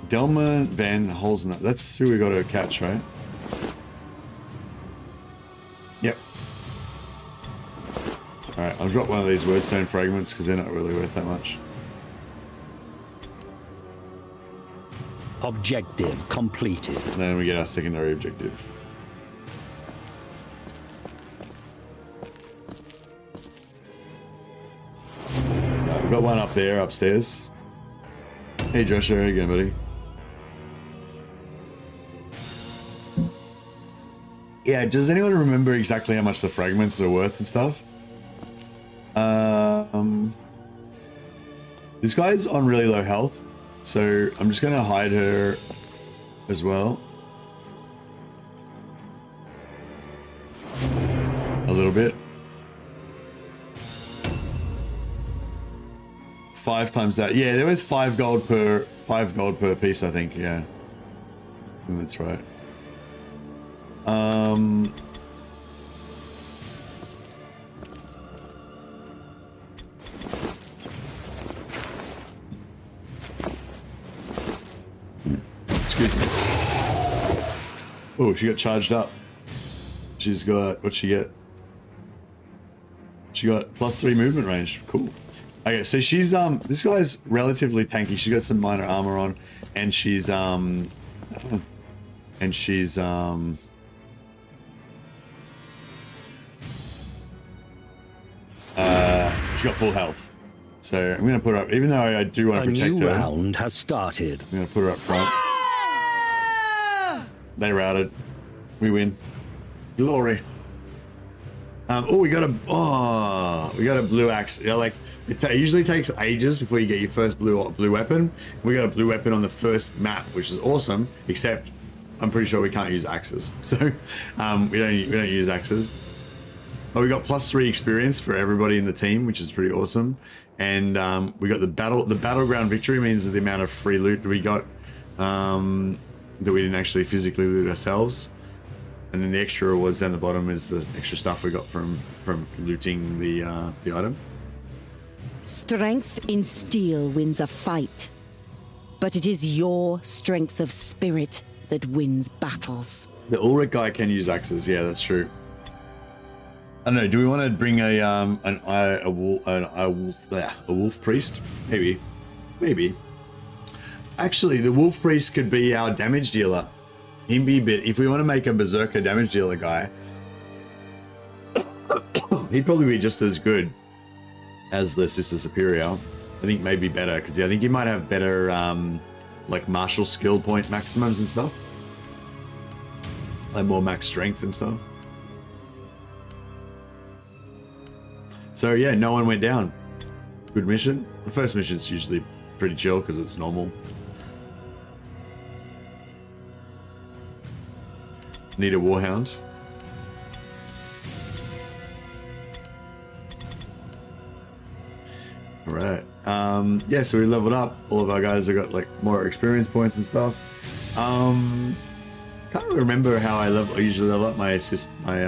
Delma Van Holzner. That's who we got to catch, right? Yep. Alright, I'll drop one of these wordstone fragments because they're not really worth that much. Objective completed. And then we get our secondary objective. Right, we've got one up there, upstairs. Hey Joshua, how you going, buddy? Yeah, does anyone remember exactly how much the fragments are worth and stuff? This guy's on really low health, so I'm just gonna hide her as well. A little bit. 5 times that. Yeah, they're worth 5 gold per piece, I think. Yeah, I think that's right. Excuse me. Oh, she got charged up. She's got, what'd she get? She got +3 movement range. Cool. Okay, so she's this guy's relatively tanky. She's got some minor armor on, and she's she got full health. So I'm gonna put her up, even though I do want to protect her. A new round has started. I'm gonna put her up front. They routed. We win. Glory. Oh, we got a blue axe. Yeah, like it usually takes ages before you get your first blue weapon. We got a blue weapon on the first map, which is awesome. Except I'm pretty sure we can't use axes, so we don't use axes. But we got +3 experience for everybody in the team, which is pretty awesome. And we got the battleground victory means that the amount of free loot that we got that we didn't actually physically loot ourselves. And then the extra rewards down the bottom is the extra stuff we got from looting the item. Strength in steel wins a fight, but it is your strength of spirit that wins battles. The Ulrich guy can use axes. Yeah, that's true. I don't know. Do we want to bring a wolf priest? Maybe. Actually, the wolf priest could be our damage dealer. He'd be a bit. If we want to make a berserker damage dealer guy, he'd probably be just as good as the Sister Superior. I think maybe better because I think he might have better like martial skill point maximums and stuff, like more max strength and stuff. So yeah, no one went down. Good mission. The first mission's usually pretty chill because it's normal. Need a warhound. All right. Yeah, so we leveled up. All of our guys have got like more experience points and stuff. Can't remember how I usually level up my assist. I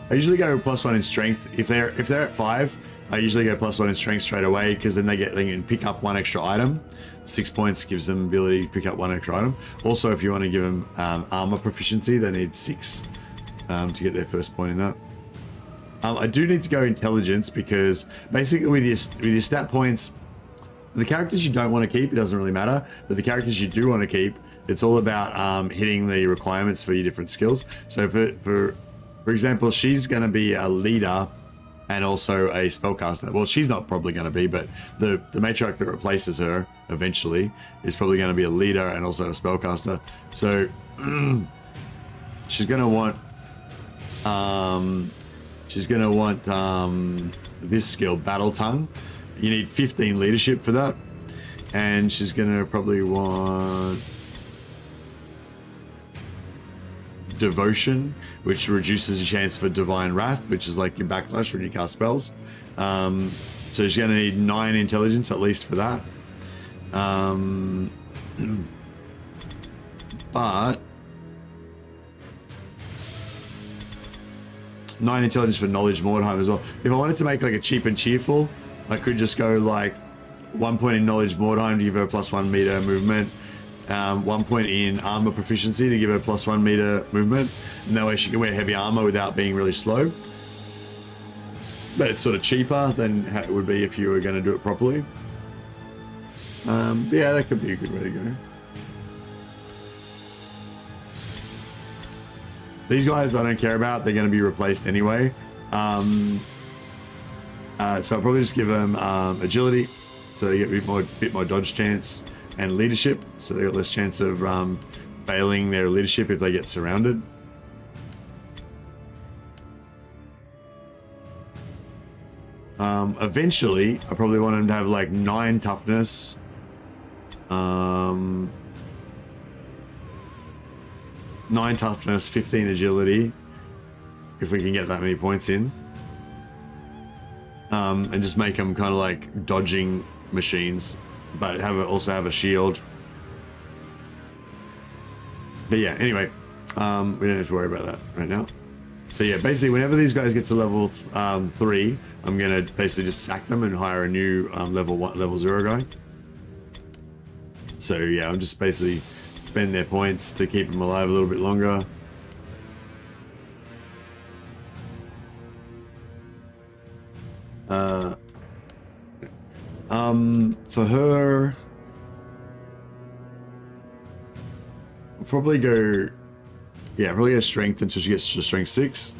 usually go +1 in strength. If they're at 5, I usually go +1 in strength straight away because then they can pick up 1 extra item. 6 points gives them ability to pick up 1 extra item. Also, if you want to give them armor proficiency, they need 6 to get their first point in that. I do need to go intelligence because basically with your stat points, the characters you don't want to keep, it doesn't really matter. But the characters you do want to keep, it's all about hitting the requirements for your different skills. So for example, she's going to be a leader and also a spellcaster. Well, she's not probably going to be, but the matriarch that replaces her eventually is probably going to be a leader and also a spellcaster. So she's going to want this skill, Battle Tongue. You need 15 leadership for that, and she's going to probably want Devotion, which reduces your chance for Divine Wrath, which is like your backlash when you cast spells. So she's going to need 9 intelligence at least for that. But 9 intelligence for Knowledge Mordheim as well. If I wanted to make like a cheap and cheerful, I could just go like 1 point in Knowledge Mordheim to give her +1 meter movement. 1 point in armor proficiency to give her +1 meter movement, and that way she can wear heavy armor without being really slow. But it's sort of cheaper than it would be if you were going to do it properly. Yeah, that could be a good way to go. These guys I don't care about, they're going to be replaced anyway. So I'll probably just give them agility, so you get a bit more dodge chance, and leadership, so they got less chance of failing their leadership if they get surrounded. Eventually, I probably want them to have like 9 toughness, 9 toughness, 15 agility, if we can get that many points in, and just make them kind of like dodging machines, but also have a shield. But yeah, anyway, we don't have to worry about that right now. So yeah, basically whenever these guys get to level 3, I'm gonna basically just sack them and hire a new level 0 guy. So yeah, I'm just basically spending their points to keep them alive a little bit longer. For her, I'll probably go, yeah, probably go strength until she gets to strength 6.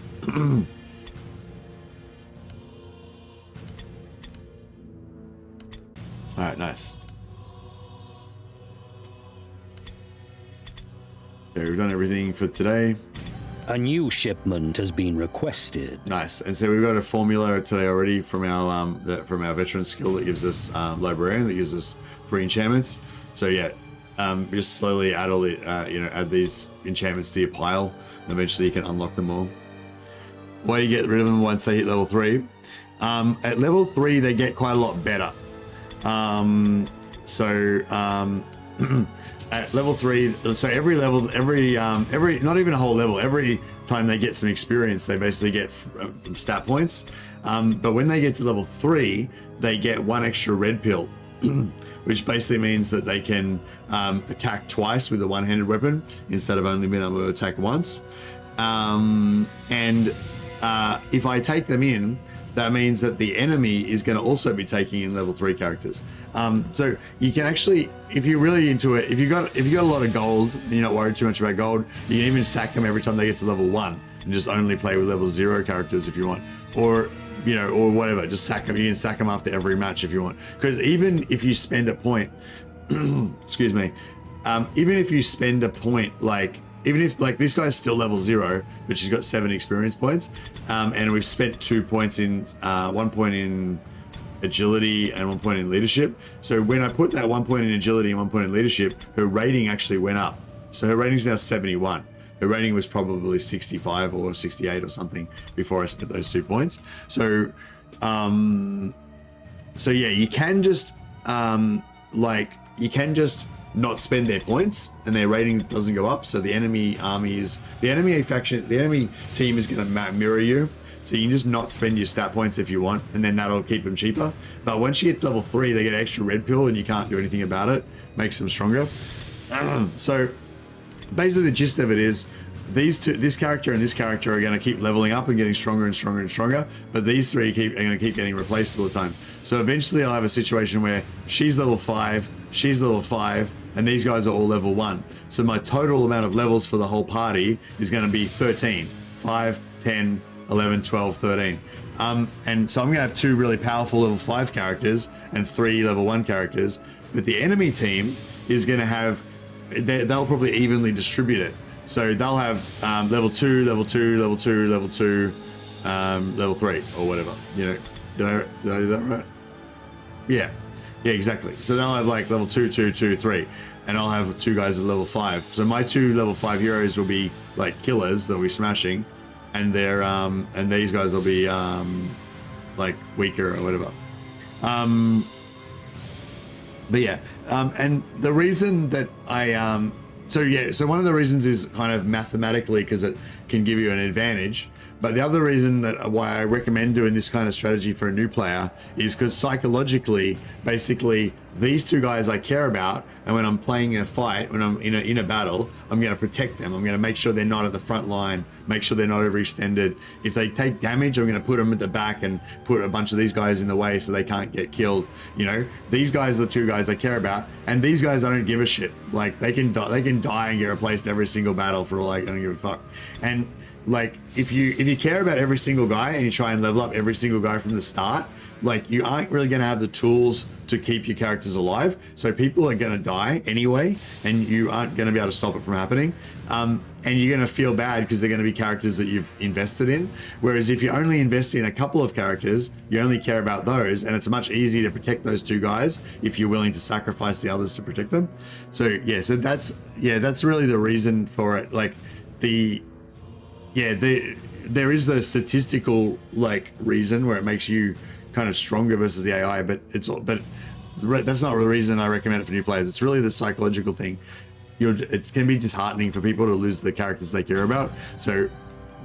Alright, nice. Okay, we've done everything for today. A new shipment has been requested. Nice. And so we've got a formula today already from our veteran skill that gives us librarian, that gives us free enchantments. So yeah, just slowly add all the add these enchantments to your pile, and eventually you can unlock them all. Why do you get rid of them once they hit level 3? At level 3 they get quite a lot better. At level 3, so every level, every not even a whole level, every time they get some experience, they basically get stat points. But when they get to level 3, they get 1 extra red pill, which basically means that they can attack twice with a one-handed weapon instead of only being able to attack once. If I take them in, that means that the enemy is going to also be taking in level 3 characters. So you can actually, if you're really into it, if you got a lot of gold and you're not worried too much about gold, you can even sack them every time they get to level 1 and just only play with level 0 characters if you want, or or whatever. Just sack them. You can sack them after every match if you want. Because even if you spend a point, excuse me, even if you spend a point even if this guy's still level 0, but she's got 7 experience points, and we've spent 2 points in 1 point in agility and 1 point in leadership. So when I put that 1 point in agility and 1 point in leadership, her rating actually went up. So her rating's now 71. Her rating was probably 65 or 68 or something before I spent those 2 points. So yeah, you can just not spend their points and their rating doesn't go up. So the enemy team is going to mirror you. So you can just not spend your stat points if you want, and then that'll keep them cheaper. But once you get to level 3, they get an extra red pill and you can't do anything about it. Makes them stronger. So basically the gist of it is this character and this character are going to keep leveling up and getting stronger and stronger and stronger, but these 3 are going to keep getting replaced all the time. So eventually I'll have a situation where she's level 5, she's level 5, and these guys are all level 1. So my total amount of levels for the whole party is going to be 13. 5, 10, 11, 12, 13. And so I'm going to have 2 really powerful level 5 characters and 3 level 1 characters. But the enemy team is going to have, they'll probably evenly distribute it. So they'll have level 2, level 2, level 2, level 2, level 3, or whatever. Did I do that right? Yeah, exactly. So they'll have level 2, 2, 2, 3, and I'll have 2 guys at level 5. So my 2 level 5 heroes will be killers. They'll be smashing, and they're and these guys will be weaker or whatever. But yeah, and the reason that so one of the reasons is kind of mathematically because it can give you an advantage. But the other reason why I recommend doing this kind of strategy for a new player is because psychologically, basically, these 2 guys I care about, and when I'm playing in a fight, when I'm in a battle, I'm going to protect them. I'm going to make sure they're not at the front line, make sure they're not overextended. If they take damage, I'm going to put them at the back and put a bunch of these guys in the way so they can't get killed. These guys are the 2 guys I care about, and these guys I don't give a shit. They can die and get replaced every single battle for all I don't give a fuck. And if you care about every single guy and you try and level up every single guy from the start, you aren't really going to have the tools to keep your characters alive. So people are going to die anyway, and you aren't going to be able to stop it from happening. And you're going to feel bad because they're going to be characters that you've invested in. Whereas if you only invest in a couple of characters, you only care about those, and it's much easier to protect those 2 guys if you're willing to sacrifice the others to protect them. So yeah, that's really the reason for it. There is the statistical reason where it makes you kind of stronger versus the AI, but that's not the reason I recommend it for new players. It's really the psychological thing. It can be disheartening for people to lose the characters they care about. So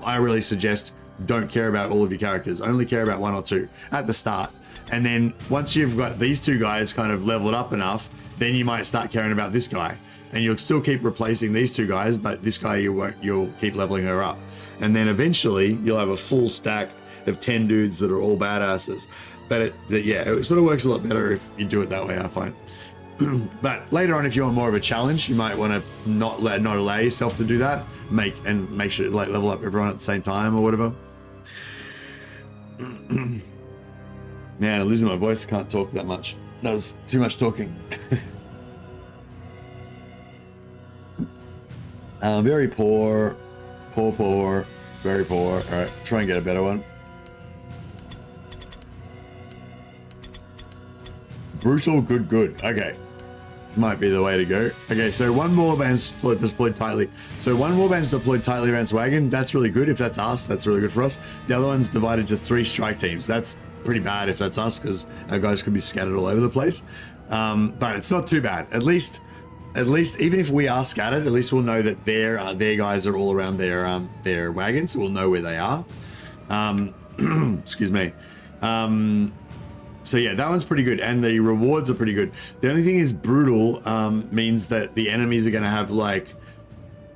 I really suggest don't care about all of your characters. Only care about 1 or 2 at the start. And then once you've got these 2 guys kind of leveled up enough, then you might start caring about this guy. And you'll still keep replacing these 2 guys, but this guy you'll keep leveling her up. And then eventually you'll have a full stack of 10 dudes that are all badasses. But it sort of works a lot better if you do it that way, I find. But later on, if you want more of a challenge, you might want to not allow yourself to do that. Make sure level up everyone at the same time or whatever. Man, I'm losing my voice. I can't talk that much. That was too much talking. Very poor. Poor. Very poor. All right, try and get a better one. Brutal, good. Okay. Might be the way to go. Okay, so one warband's deployed tightly. So one warband's deployed tightly around its wagon. That's really good. If that's us, that's really good for us. The other one's divided to 3 strike teams. That's pretty bad if that's us, because our guys could be scattered all over the place. But it's not too bad. At least, even if we are scattered, at least we'll know that their guys are all around their wagons. So we'll know where they are. Excuse me. So yeah, that one's pretty good, and the rewards are pretty good. The only thing is brutal means that the enemies are going to have like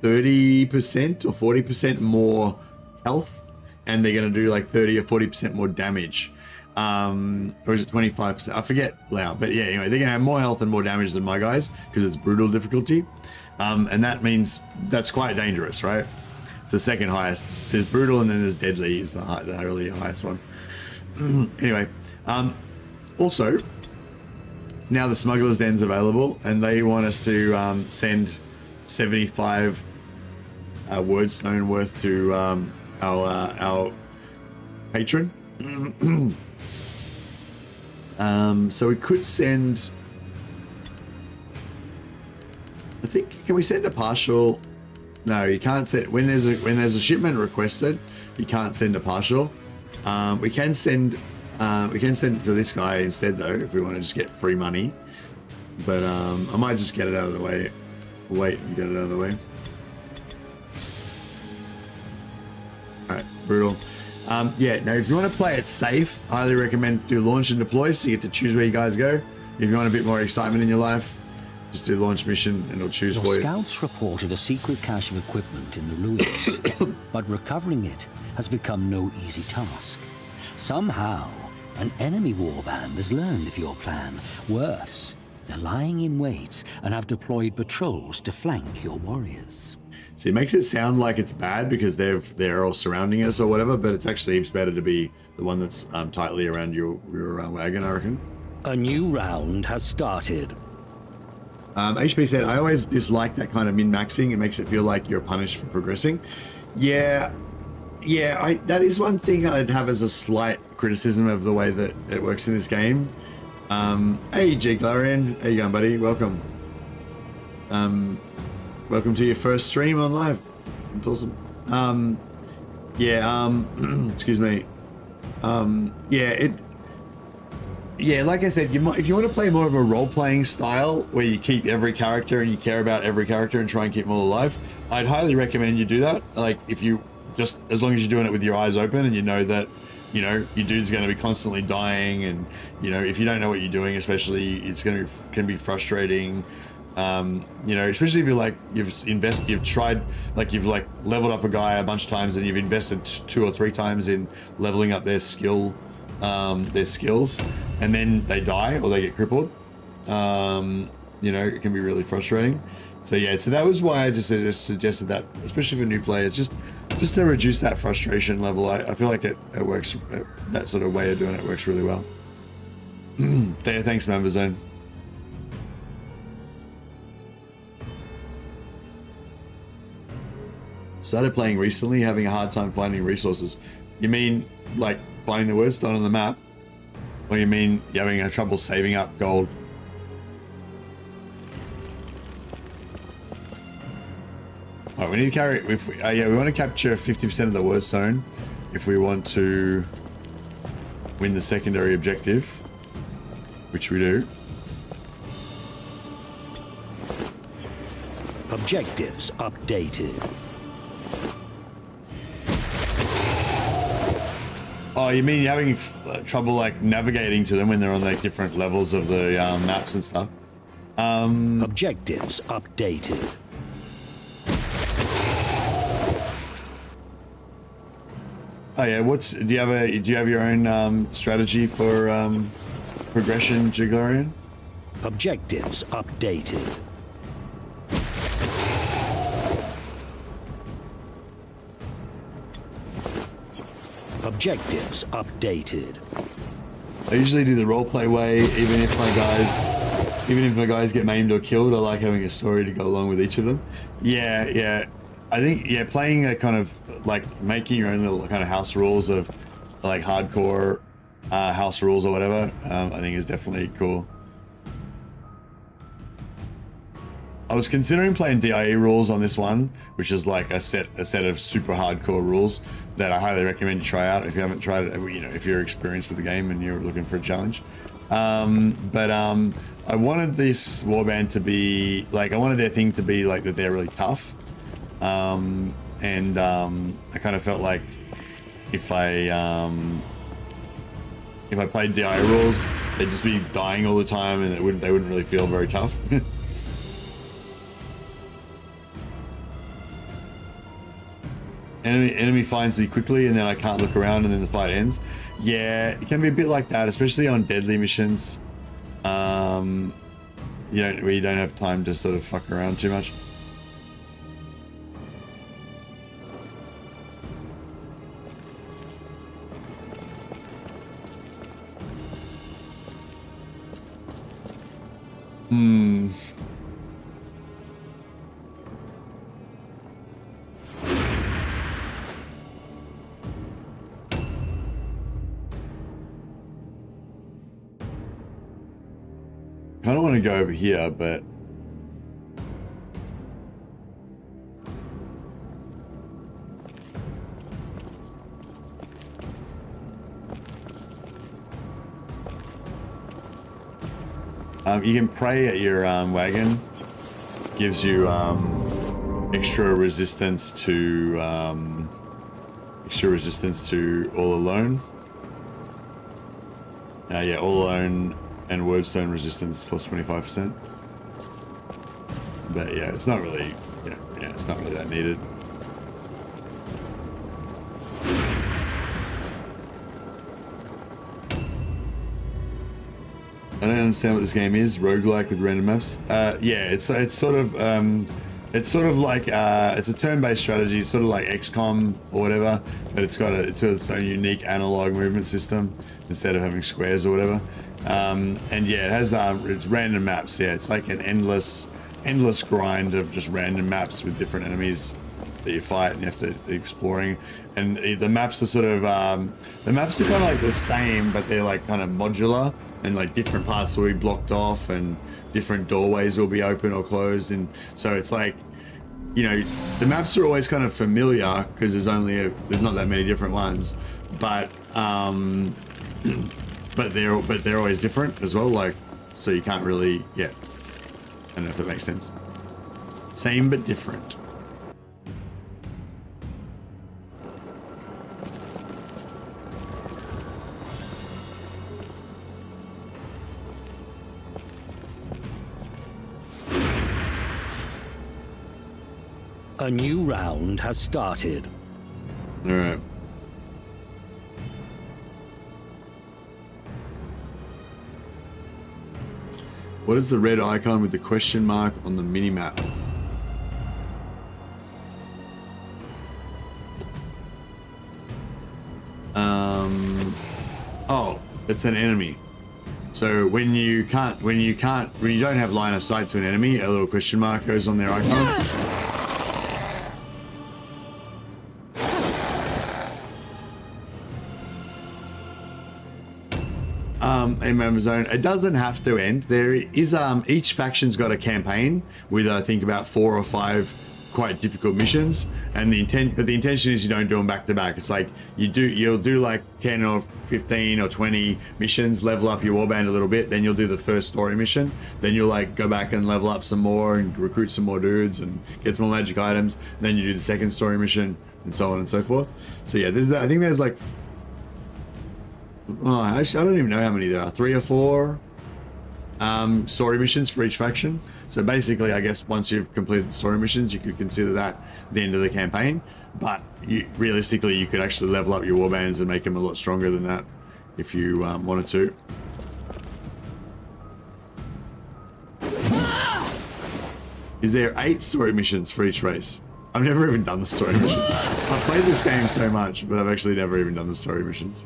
30% or 40% more health, and they're going to do like 30 or 40% more damage. Or is it 25%? I forget now, but yeah, anyway, they're going to have more health and more damage than my guys because it's brutal difficulty. And that means that's quite dangerous, right? It's the second highest. There's brutal and then there's deadly is the really highest one. Anyway, also, now the Smuggler's Den's available, and they want us to send 75 wordstone worth to our patron. So we could send. I think, can we send a partial? No, you can't send when there's a shipment requested. You can't send a partial. We can send it to this guy instead, though, if we want to just get free money. But I might just get it out of the way. Wait and get it out of the way. All right, brutal. Yeah, now if you want to play it safe, I highly recommend do launch and deploy, so you get to choose where you guys go. If you want a bit more excitement in your life, just do launch mission and it'll choose for you. Scouts reported a secret cache of equipment in the ruins, but recovering it has become no easy task. Somehow, an enemy warband has learned of your plan. Worse, they're lying in wait and have deployed patrols to flank your warriors. See, it makes it sound like it's bad because they're all surrounding us or whatever, but it's actually better to be the one that's tightly around your wagon, I reckon. A new round has started. HP said, I always dislike that kind of min-maxing. It makes it feel like you're punished for progressing. Yeah, that is one thing I'd have as a slight criticism of the way that it works in this game. Hey, G Glarian, how you going, buddy? Welcome. Welcome to your first stream on live. It's awesome. Excuse me. Like I said, if you want to play more of a role-playing style where you keep every character and you care about every character and try and keep them all alive, I'd highly recommend you do that. Like, if you just, as long as you're doing it with your eyes open and you know that, you know, your dude's going to be constantly dying, and, you know, if you don't know what you're doing, especially, can be frustrating. You know, especially if you're like, you've tried, like you've like leveled up a guy a bunch of times and you've invested 2 or 3 times in leveling up their skills, and then they die or they get crippled. You know, it can be really frustrating. So yeah, so that was why I just suggested that, especially for new players, just to reduce that frustration level. I feel like it works, that sort of way of doing it works really well. Thanks, Memberzone. Started playing recently, having a hard time finding resources. You mean like finding the wordstone on the map? Or you mean you're having trouble saving up gold? Alright, we need to carry, we want to capture 50% of the wordstone if we want to win the secondary objective, which we do. Objectives updated. Oh, you mean you're having trouble like navigating to them when they're on like different levels of the maps and stuff? Objectives updated. Oh yeah, do you have your own strategy for progression, Jiglarian? Objectives updated. Objectives updated. I usually do the roleplay way, even if my guys get maimed or killed. I like having a story to go along with each of them. Yeah. I think, yeah, playing a kind of like making your own little kind of house rules of like hardcore house rules or whatever, I think is definitely cool. I was considering playing DIE rules on this one, which is like a set of super hardcore rules that I highly recommend you try out if you haven't tried it. You know, if you're experienced with the game and you're looking for a challenge. I wanted this Warband to be like, I wanted their thing to be like that they're really tough. I kind of felt like if I played DI rules, they'd just be dying all the time, and they wouldn't really feel very tough. Enemy finds me quickly, and then I can't look around, and then the fight ends. Yeah, it can be a bit like that, especially on deadly missions. Where you don't have time to sort of fuck around too much. I don't want to go over here, but you can pray at your wagon. Gives you extra resistance to all alone. Yeah, all alone and wordstone resistance plus 25%. But yeah, it's not really, it's not really that needed. I don't understand what this game is. Roguelike with random maps. Yeah, it's sort of like it's a turn-based strategy. It's sort of like XCOM or whatever, but it's got its own unique analog movement system instead of having squares or whatever. And yeah, it has it's random maps. Yeah, it's like an endless grind of just random maps with different enemies that you fight, and you have to be exploring. And the maps are sort of kind of like the same, but they're like kind of modular, and like different parts will be blocked off, and different doorways will be open or closed. And so it's like, the maps are always kind of familiar because there's not that many different ones, but they're always different as well. Like, so you can't really, I don't know if that makes sense. Same but different. A new round has started. All right. What is the red icon with the question mark on the mini-map? Oh, it's an enemy. So when you don't have line of sight to an enemy, a little question mark goes on their icon. In Amazon, it doesn't have to end. There is each faction's got a campaign with I think about 4 or 5 quite difficult missions, and the intention is you don't do them back to back. It's like you'll do like 10 or 15 or 20 missions, level up your warband a little bit, then you'll do the first story mission, then you'll like go back and level up some more and recruit some more dudes and get some more magic items, then you do the second story mission, and so on and so forth. So yeah, I think there's like, actually, I don't even know how many there are. 3 or 4 story missions for each faction. So basically, I guess once you've completed the story missions, you could consider that the end of the campaign. But realistically, you could actually level up your warbands and make them a lot stronger than that if you wanted to. Is there 8 story missions for each race? I've never even done the story mission. I've played this game so much, but I've actually never even done the story missions.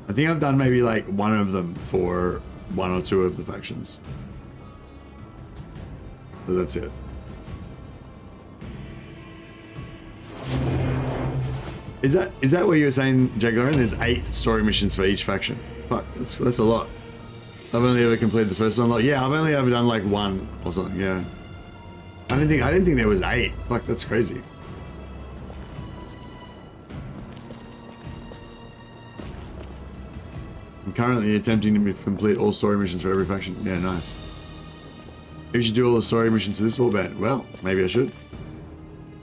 I think I've done maybe like one of them for 1 or 2 of the factions. So that's it. Is that what you were saying, Jaglarin? There's 8 story missions for each faction. Fuck, that's a lot. I've only ever completed the first one. Like, yeah, I've only ever done like 1 or something. Yeah. I didn't think there was 8. Fuck, that's crazy. I'm currently attempting to complete all story missions for every faction. Yeah, nice. Maybe you should do all the story missions for this warband. Well, maybe I should.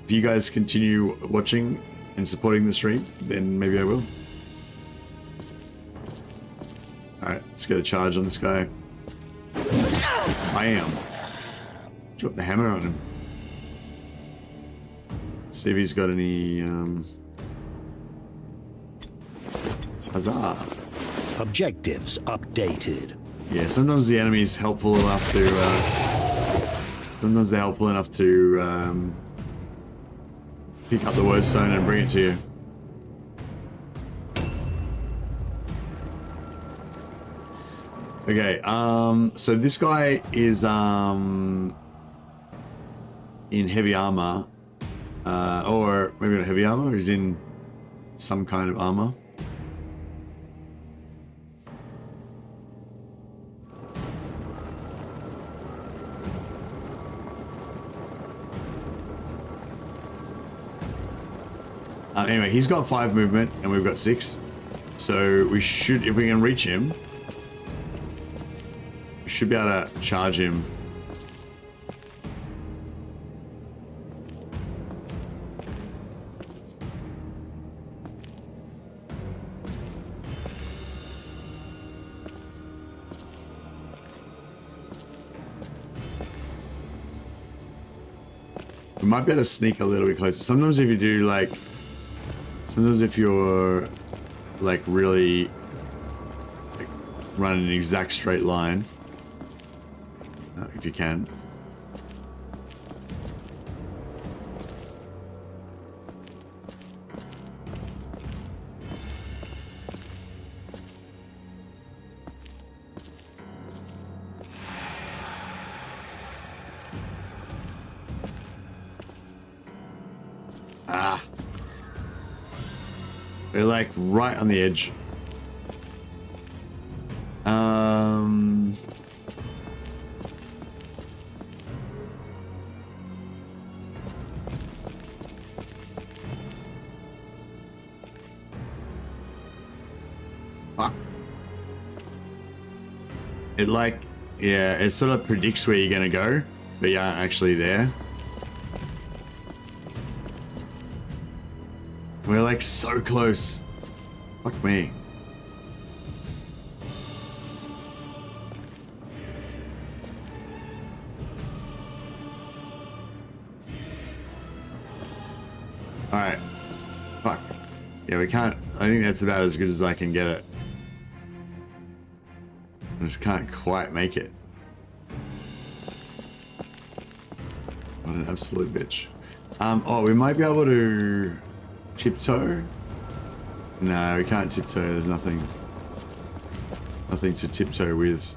If you guys continue watching and supporting the stream, then maybe I will. Alright, let's get a charge on this guy. Bam! Drop the hammer on him. See if he's got any, Huzzah! Objectives updated. Yeah, sometimes the enemy's helpful enough to, sometimes they're helpful enough to, pick up the word stone and bring it to you. Okay, so this guy is in heavy armor, or maybe not heavy armor, he's in some kind of armor. Anyway, he's got 5 movement and we've got 6. So we should, if we can reach him, we should be able to charge him. We might be able to sneak a little bit closer. Sometimes if you do like, sometimes if you're like really like, running an exact straight line, if you can. We're like right on the edge. Fuck. It like, yeah, it sort of predicts where you're gonna go, but you aren't actually there. We're like so close. Fuck me. Alright. Fuck. Yeah, we can't. I think that's about as good as I can get it. I just can't quite make it. What an absolute bitch. Oh, we might be able to tiptoe? No, we can't tiptoe. There's nothing to tiptoe with.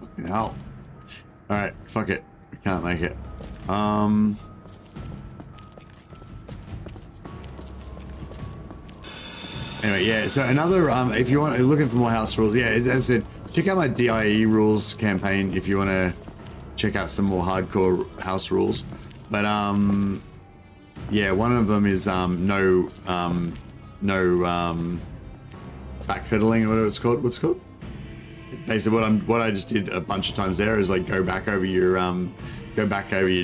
Fucking hell. Alright, fuck it. We can't make it. Anyway, yeah, so another, if you want, looking for more house rules, yeah, as I said, check out my DIE rules campaign if you want to check out some more hardcore house rules. But, yeah, one of them is, no backpedaling or whatever it's called. What's it called? Basically, what I just did a bunch of times there is like go back over your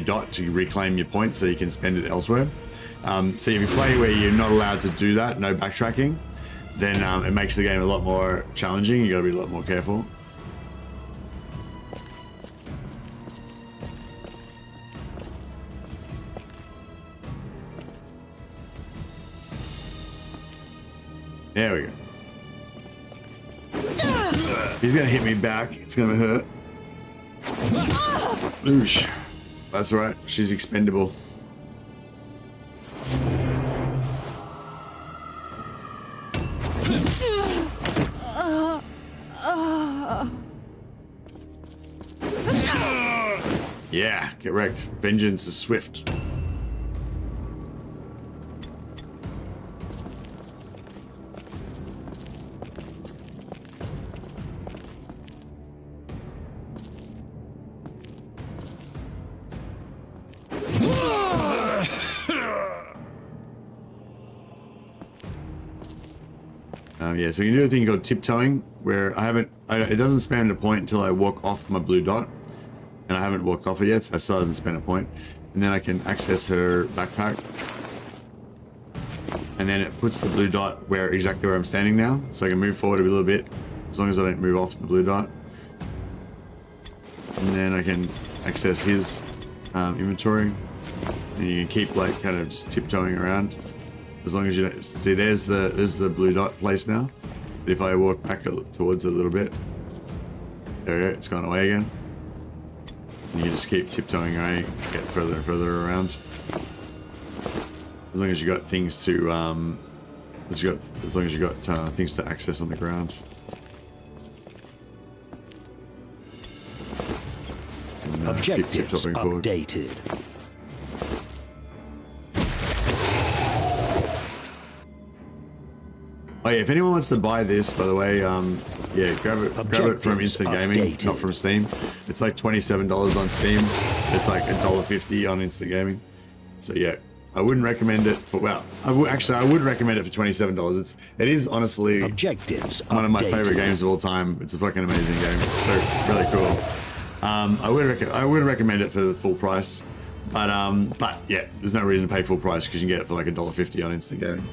dot to reclaim your points so you can spend it elsewhere. So if you play where you're not allowed to do that, no backtracking, then it makes the game a lot more challenging. You got to be a lot more careful. There we go. He's gonna hit me back. It's gonna hurt. Oosh. That's right. She's expendable. Yeah, get wrecked. Vengeance is swift. Yeah, so you can do a thing called tiptoeing, where it doesn't spend a point until I walk off my blue dot, and I haven't walked off it yet, so it still doesn't spend a point. And then I can access her backpack, and then it puts the blue dot exactly where I'm standing now, so I can move forward a little bit, as long as I don't move off the blue dot. And then I can access his inventory, and you can keep like kind of just tiptoeing around. As long as you don't see, there's the blue dot place now. But if I walk back towards it a little bit, there we go, it's gone away again. And you can just keep tiptoeing away, get further and further around. As long as you got things to, as long as you got things to access on the ground. And, objectives updated. Oh yeah, if anyone wants to buy this, by the way, yeah, grab it from Instant Gaming, not from Steam. It's like $27 on Steam. It's like $1.50 on Instant Gaming. So yeah, I wouldn't recommend it for, well, I would recommend it for $27. It is honestly one of my favorite games of all time. It's a fucking amazing game. So really cool. I would recommend it for the full price, but yeah, there's no reason to pay full price because you can get it for like $1.50 on Instant Gaming.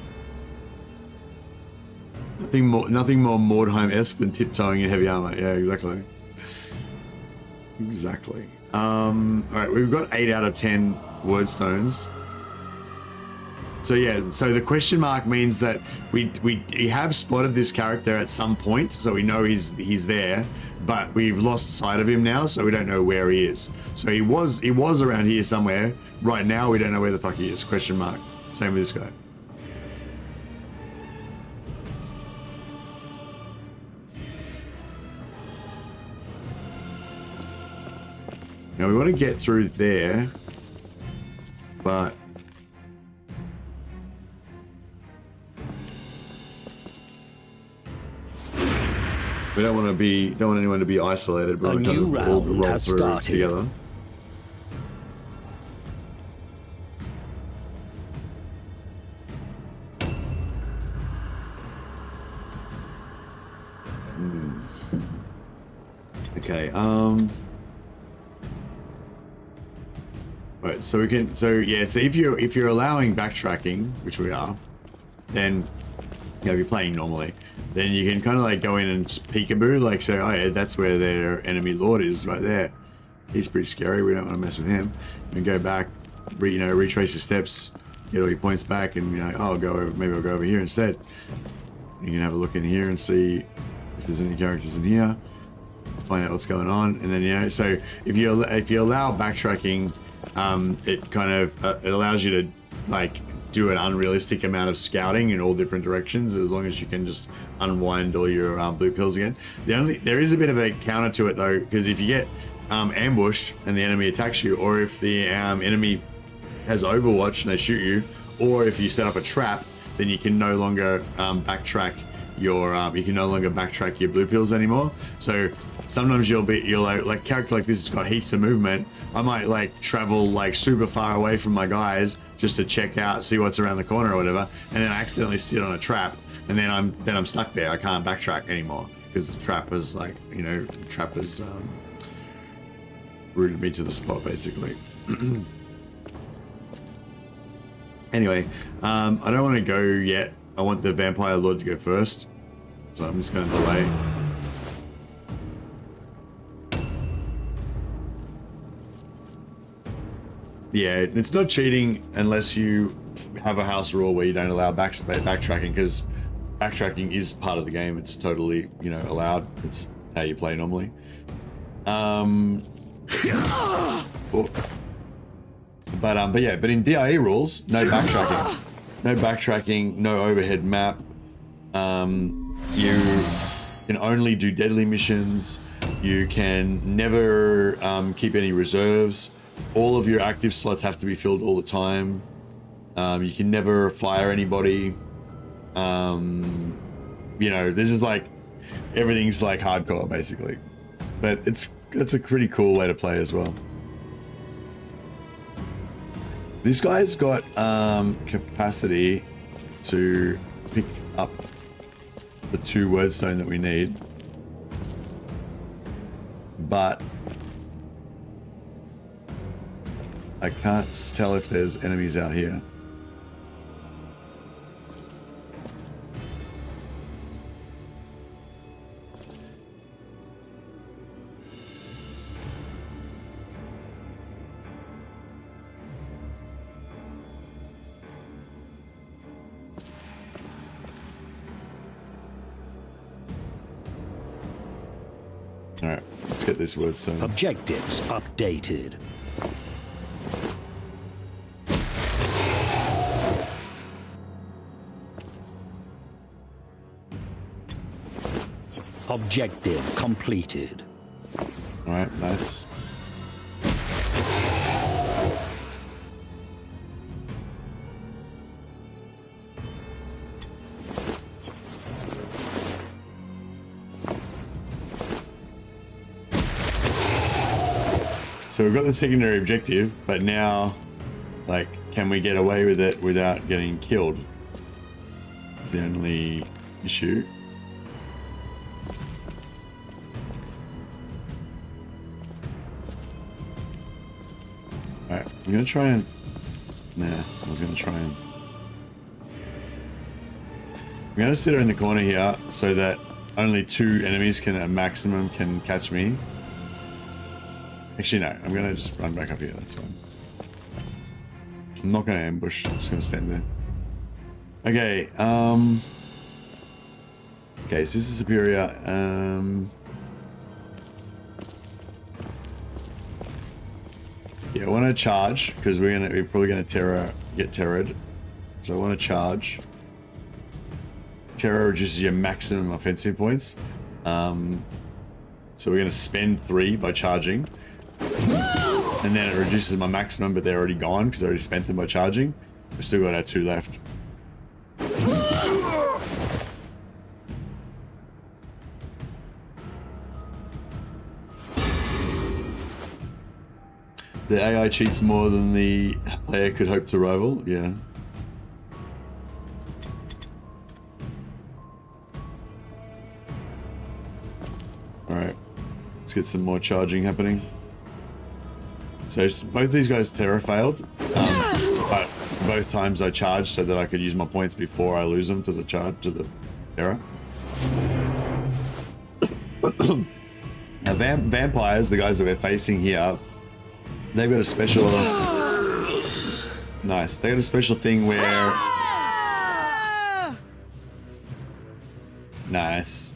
Nothing more Mordheim-esque than tiptoeing in heavy armor. Yeah, exactly. Exactly. All right, we've got 8 out of 10 word stones. So yeah, so the question mark means that we have spotted this character at some point, so we know he's there, but we've lost sight of him now, so we don't know where he is. So he was around here somewhere. Right now, we don't know where the fuck he is. Question mark. Same with this guy. Now we want to get through there, but we don't want anyone to be isolated. But a new round has started. Together. Okay. Right, so if you're allowing backtracking, which we are, then if you're playing normally, then you can kind of like go in and just peekaboo, like say, oh yeah, that's where their enemy lord is right there. He's pretty scary. We don't want to mess with him. And go back, retrace your steps, get all your points back, and maybe I'll go over here instead. You can have a look in here and see if there's any characters in here. Find out what's going on, and then so if you allow backtracking. It allows you to like do an unrealistic amount of scouting in all different directions, as long as you can just unwind all your blue pills again. There is a bit of a counter to it though, because if you get ambushed and the enemy attacks you, or if the enemy has Overwatch and they shoot you, or if you set up a trap, then you can no longer backtrack your blue pills anymore. So sometimes you'll like character like this has got heaps of movement. I might like travel like super far away from my guys just to check out, see what's around the corner or whatever, and then I accidentally sit on a trap, and then I'm stuck there. I can't backtrack anymore because the trap has rooted me to the spot basically. Anyway, I don't want to go yet. I want the Vampire Lord to go first, so I'm just going to delay. Yeah, it's not cheating unless you have a house rule where you don't allow backtracking, because backtracking is part of the game. It's totally, allowed. how you play normally. Oh. But yeah, but in DIE rules, no backtracking. No backtracking, no overhead map. You can only do deadly missions. You can never keep any reserves. All of your active slots have to be filled all the time. You can never fire anybody. You know, this is like, everything's like hardcore basically. But it's a pretty cool way to play as well. This guy's got capacity to pick up the 2 wordstone that we need, but I can't tell if there's enemies out here. All right, let's get this wordstone. Objectives updated. Objective completed. All right, nice. So we've got the secondary objective, but now, like, can we get away with it without getting killed? It's the only issue. Alright, I'm gonna try and... Nah, I was gonna try and... I'm gonna sit her in the corner here so that only 2 enemies can, at maximum, can catch me. Actually, no, I'm gonna just run back up here, that's fine. I'm not gonna ambush, I'm just gonna stand there. Okay, okay, so this is superior. Yeah, I wanna charge, because we're probably gonna get terrored. So I wanna charge. Terror reduces your maximum offensive points. So we're gonna spend 3 by charging. And then it reduces my maximum, but they're already gone because I already spent them by charging. We've still got our 2 left. The AI cheats more than the player could hope to rival, yeah. Alright, let's get some more charging happening. So both these guys terror failed, but both times I charged so that I could use my points before I lose them to the terror. Now vampires, the guys that we're facing here, they've got a special... Nice. They got a special thing where... Nice.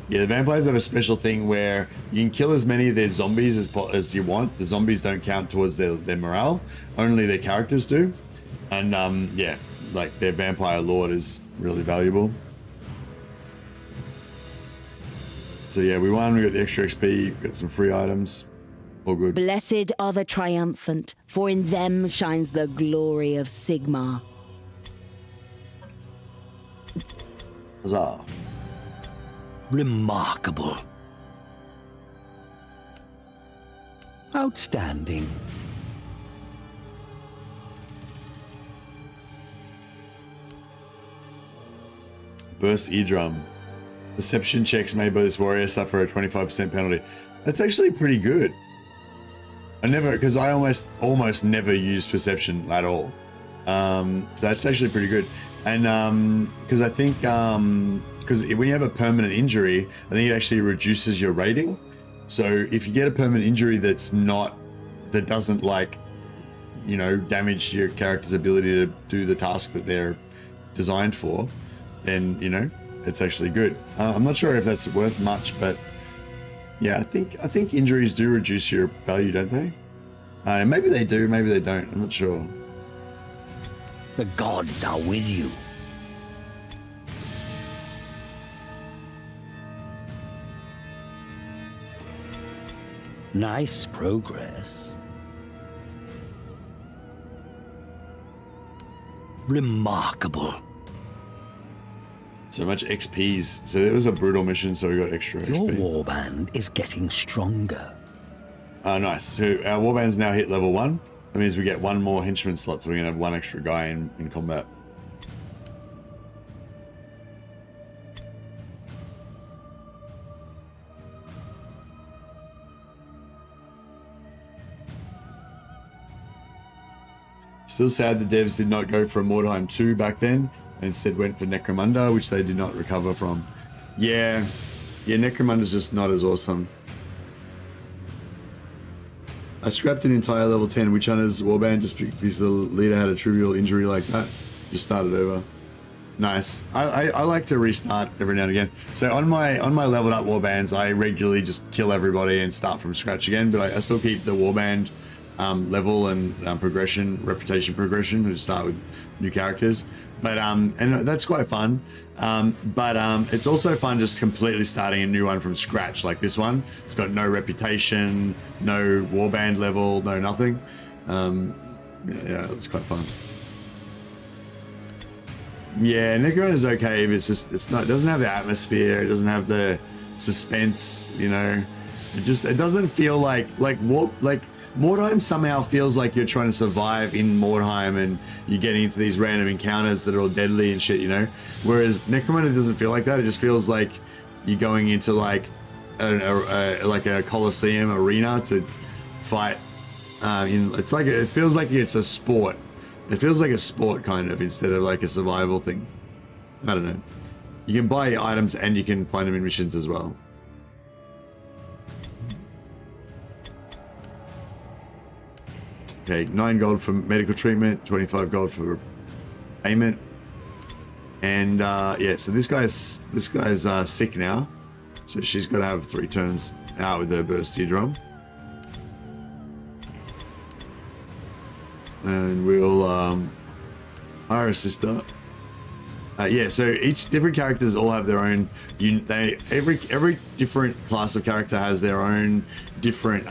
Yeah, the vampires have a special thing where you can kill as many of their zombies as you want. The zombies don't count towards their morale. Only their characters do. And yeah, like their vampire lord is really valuable. So yeah, we won. We got the extra XP, got some free items. All good. Blessed are the triumphant, for in them shines the glory of Sigmar. Huzzah. Remarkable. Outstanding. Burst eardrum. Perception checks made by this warrior suffer a 25% penalty. That's actually pretty good. Because I almost never use perception at all. That's actually pretty good. And because I think because when you have a permanent injury, I think it actually reduces your rating. So if you get a permanent injury that doesn't like, you know, damage your character's ability to do the task that they're designed for, then, you know, it's actually good. I'm not sure if that's worth much, but Yeah, I think injuries do reduce your value, don't they? Maybe they do, maybe they don't. I'm not sure. The gods are with you. Nice progress. Remarkable. So much XPs. So there was a brutal mission, so we got extra Your XP. warband is getting stronger. Oh, nice. So our warband's now hit level 1. That means we get one more henchman slot, so we're gonna have one extra guy in combat. Still sad the devs did not go for a Mordheim 2 back then, and instead went for Necromunda, which they did not recover from. Yeah, Necromunda's just not as awesome. I scrapped an entire level 10 Witch Hunter's warband just because the leader had a trivial injury like that. Just started over. Nice. I like to restart every now and again. So on my leveled up warbands, I regularly just kill everybody and start from scratch again, but I still keep the warband level and progression, reputation progression, to start with new characters. But and that's quite fun. But it's also fun just completely starting a new one from scratch, like this one. It's got no reputation, no warband level, no nothing. Yeah, it's quite fun. Yeah, Necron is okay, but it doesn't have the atmosphere, it doesn't have the suspense, you know. It doesn't feel like Mordheim somehow feels like you're trying to survive in Mordheim and you're getting into these random encounters that are all deadly and shit, you know? Whereas Necromunda doesn't feel like that. It just feels like you're going into like a Colosseum arena to fight. It feels like it's a sport. It feels like a sport kind of, instead of like a survival thing. I don't know. You can buy items and you can find them in missions as well. Okay, 9 gold for medical treatment, 25 gold for payment, and yeah. So this guy's sick now, so she's got to have 3 turns out with her burst eardrum, and we'll hire a sister. Yeah, so each different characters all have their own. Every different class of character has their own different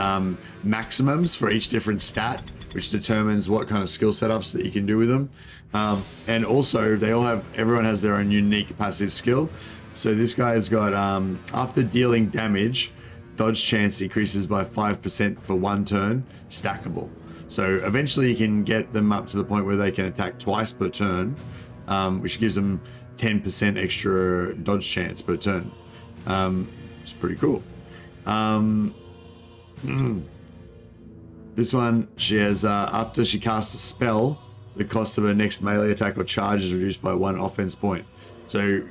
maximums for each different stat, which determines what kind of skill setups that you can do with them. And also, everyone has their own unique passive skill. So this guy's got after dealing damage, dodge chance increases by 5% for 1 turn, stackable. So eventually you can get them up to the point where they can attack twice per turn. Which gives them 10% extra dodge chance per turn. It's pretty cool. This one, she has, after she casts a spell, the cost of her next melee attack or charge is reduced by 1 offense point. So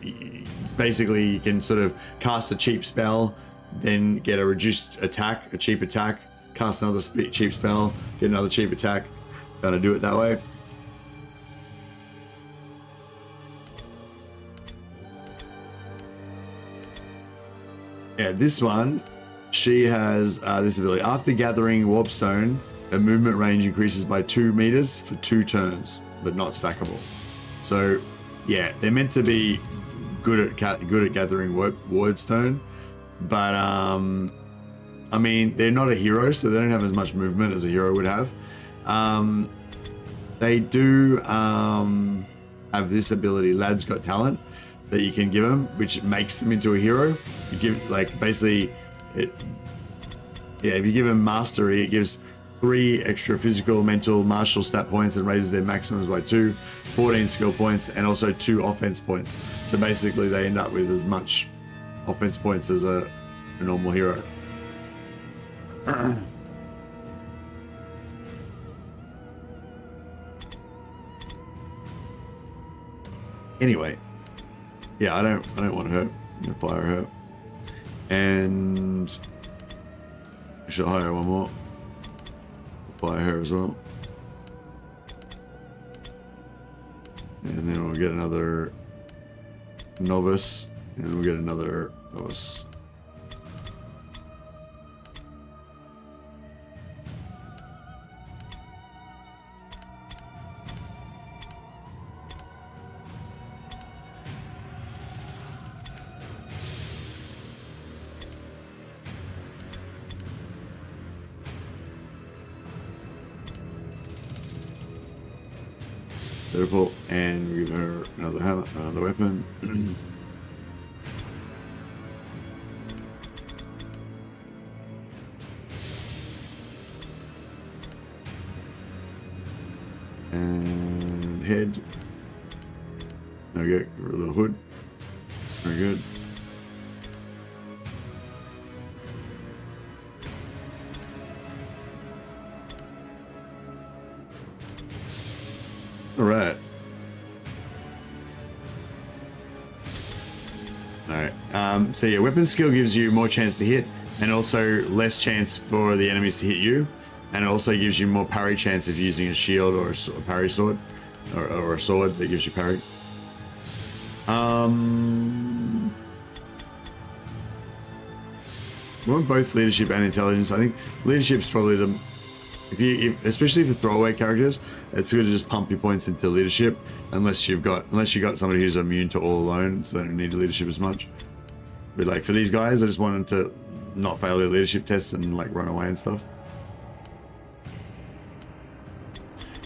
basically you can sort of cast a cheap spell, then get a reduced attack, a cheap attack, cast another cheap spell, get another cheap attack. Gotta do it that way. Yeah, this one, she has this ability. After gathering Warpstone, her movement range increases by 2 meters for 2 turns, but not stackable. So, yeah, they're meant to be good at gathering Wardstone, but I mean, they're not a hero, so they don't have as much movement as a hero would have. They do have this ability, Lad's Got Talent, that you can give them, which makes them into a hero. You give, like, basically if you give them mastery, it gives 3 extra physical, mental, martial stat points and raises their maximums by 2, 14 skill points, and also 2 offense points. So basically they end up with as much offense points as a normal hero. Anyway, yeah, I don't want her. I'm gonna fire her, and I should hire one more. Fire her as well, and then we'll get another novice, and we'll get another novice. Catapult, and we give her another hammer, another weapon. And head. There we go. A little hood. Very good. All right. All right. So yeah, weapon skill gives you more chance to hit, and also less chance for the enemies to hit you, and it also gives you more parry chance of using a shield or a parry sword, or a sword that gives you parry. We want both leadership and intelligence. I think leadership's probably the, especially for throwaway characters, it's good to just pump your points into leadership, unless you got somebody who's immune to all alone, so they don't need leadership as much. But like for these guys, I just want them to not fail their leadership tests and like run away and stuff.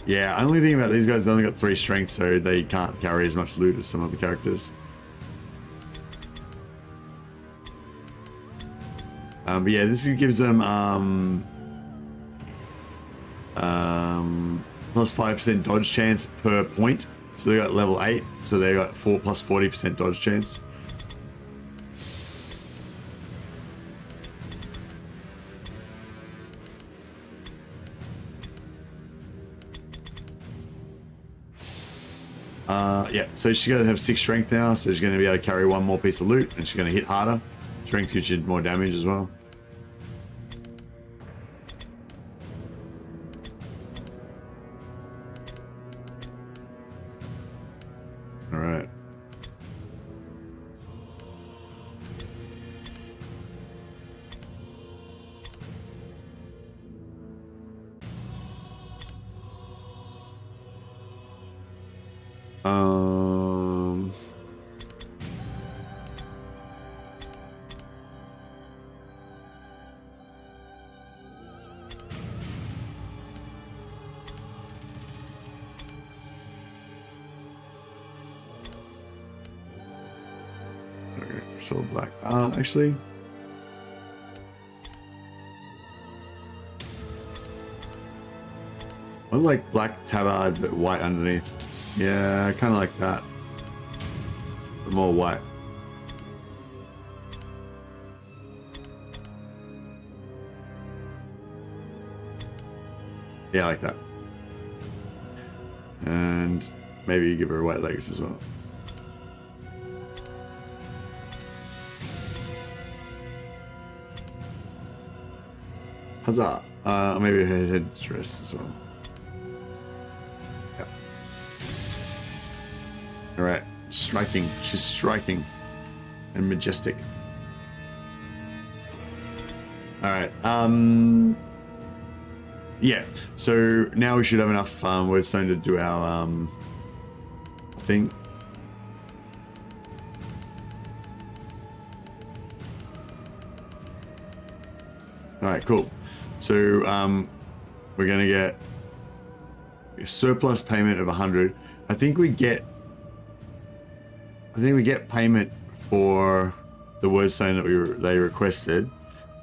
Yeah, only thing about these guys, they only got 3 strength, so they can't carry as much loot as some other characters. But yeah, this gives them plus 5% dodge chance per point. So they got level 8, so they got 4 plus 40% dodge chance. Yeah, so she's going to have 6 strength now, so she's going to be able to carry 1 more piece of loot, and she's going to hit harder. Strength gives you more damage as well. All right. Okay, so black. Actually, I like black tabard but white underneath. Yeah, I kind of like that. But more white. Yeah, I like that. And maybe you give her white legs as well. Huzzah! Maybe her head dress as well. Yep. All right, striking. She's striking and majestic. All right. Yeah. So now we should have enough wordstone to do our thing. All right. Cool. So we're gonna get a surplus payment of 100. I think we get payment for the wordstone that they requested,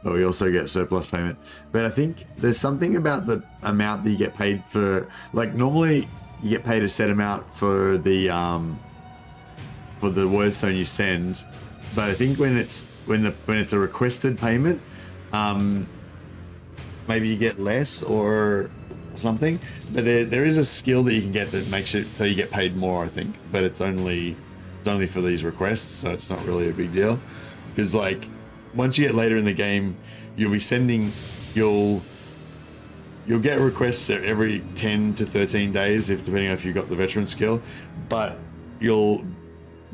but we also get surplus payment. But I think there's something about the amount that you get paid for. Like normally you get paid a set amount for the wordstone you send, but I think when it's a requested payment, maybe you get less or something. But there is a skill that you can get that makes it so you get paid more, I think. But it's only for these requests, so it's not really a big deal. Because like once you get later in the game, you'll get requests every 10 to 13 days, depending on if you've got the veteran skill. But you'll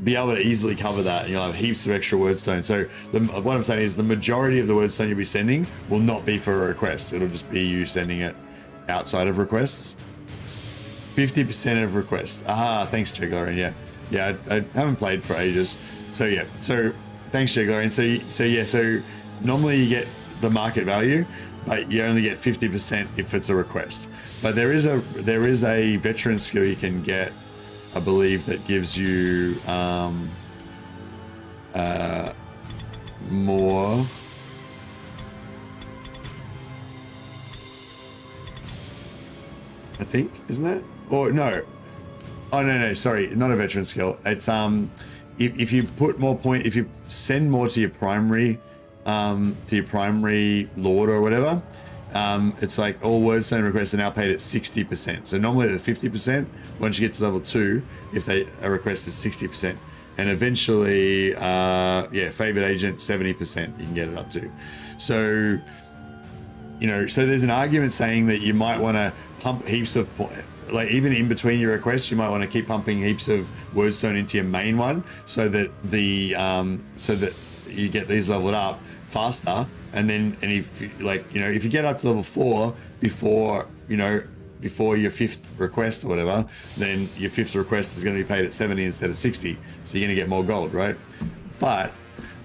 be able to easily cover that, and you'll have heaps of extra wordstone. So what I'm saying is the majority of the wordstone you'll be sending will not be for a request. It'll just be you sending it outside of requests. 50% of requests. Thanks, Jiggler. And yeah, I haven't played for ages. So yeah, so thanks, Jiggler. And so normally you get the market value, but you only get 50% if it's a request. But there is a veteran skill you can get, I believe, that gives you more. I think, isn't that? Or no. Oh no, sorry, not a veteran skill. It's if you put more point, if you send more to your primary lord or whatever, it's like all wordstone requests are now paid at 60%. So normally they're 50%. Once you get to level 2, if a request is 60%, and eventually, favored agent 70%, you can get it up to. So, so there's an argument saying that you might want to pump heaps of, like even in between your requests, you might want to keep pumping heaps of wordstone into your main one, so that you get these leveled up faster. And if if you get up to level 4 before your 5th request or whatever, then your 5th request is going to be paid at 70 instead of 60. So you're going to get more gold, right? But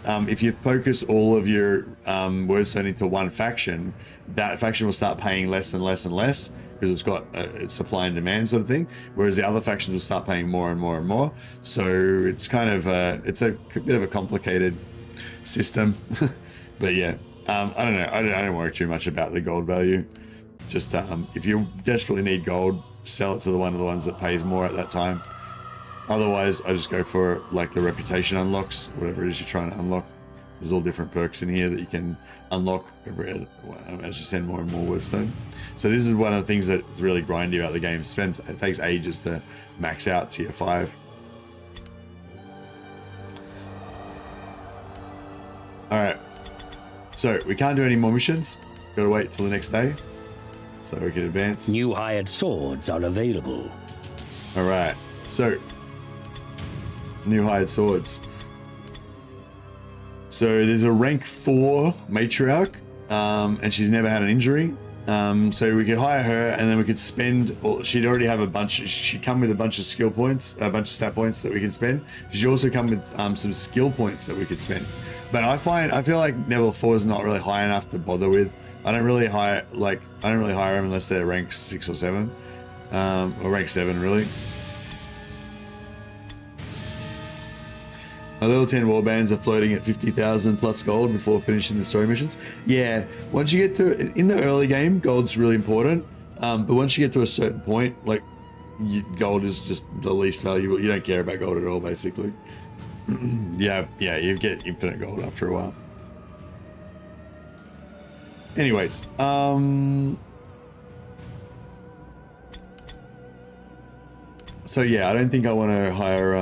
if you focus all of your wordstone into one faction, that faction will start paying less and less and less, because it's got a supply and demand sort of thing, whereas the other factions will start paying more and more and more. So it's kind of it's a bit of a complicated system. But yeah, I don't know. I don't worry too much about the gold value. Just if you desperately need gold, sell it to one of the ones that pays more at that time. Otherwise, I just go for like the reputation unlocks, whatever it is you're trying to unlock. There's all different perks in here that you can unlock as you send more and more wordstone. So this is one of the things that's really grindy about the game. It takes ages to max out tier 5. All right, so we can't do any more missions. Got to wait till the next day so we can advance. New hired swords are available. All right, so new hired swords. So there's a rank 4 matriarch, and she's never had an injury. So we could hire her, and then we could spend. She'd already have a bunch. She'd come with a bunch of skill points, a bunch of stat points that we can spend. She'd also come with some skill points that we could spend. But I feel like level 4 is not really high enough to bother with. I don't really hire them unless they're rank 6 or 7, or rank 7 really. My level 10 warbands are floating at 50,000 plus gold before finishing the story missions. Yeah, once you get to, in the early game, gold's really important. But once you get to a certain point, like, gold is just the least valuable. You don't care about gold at all, basically. yeah, you get infinite gold after a while. Anyways, so yeah, I don't think I want to hire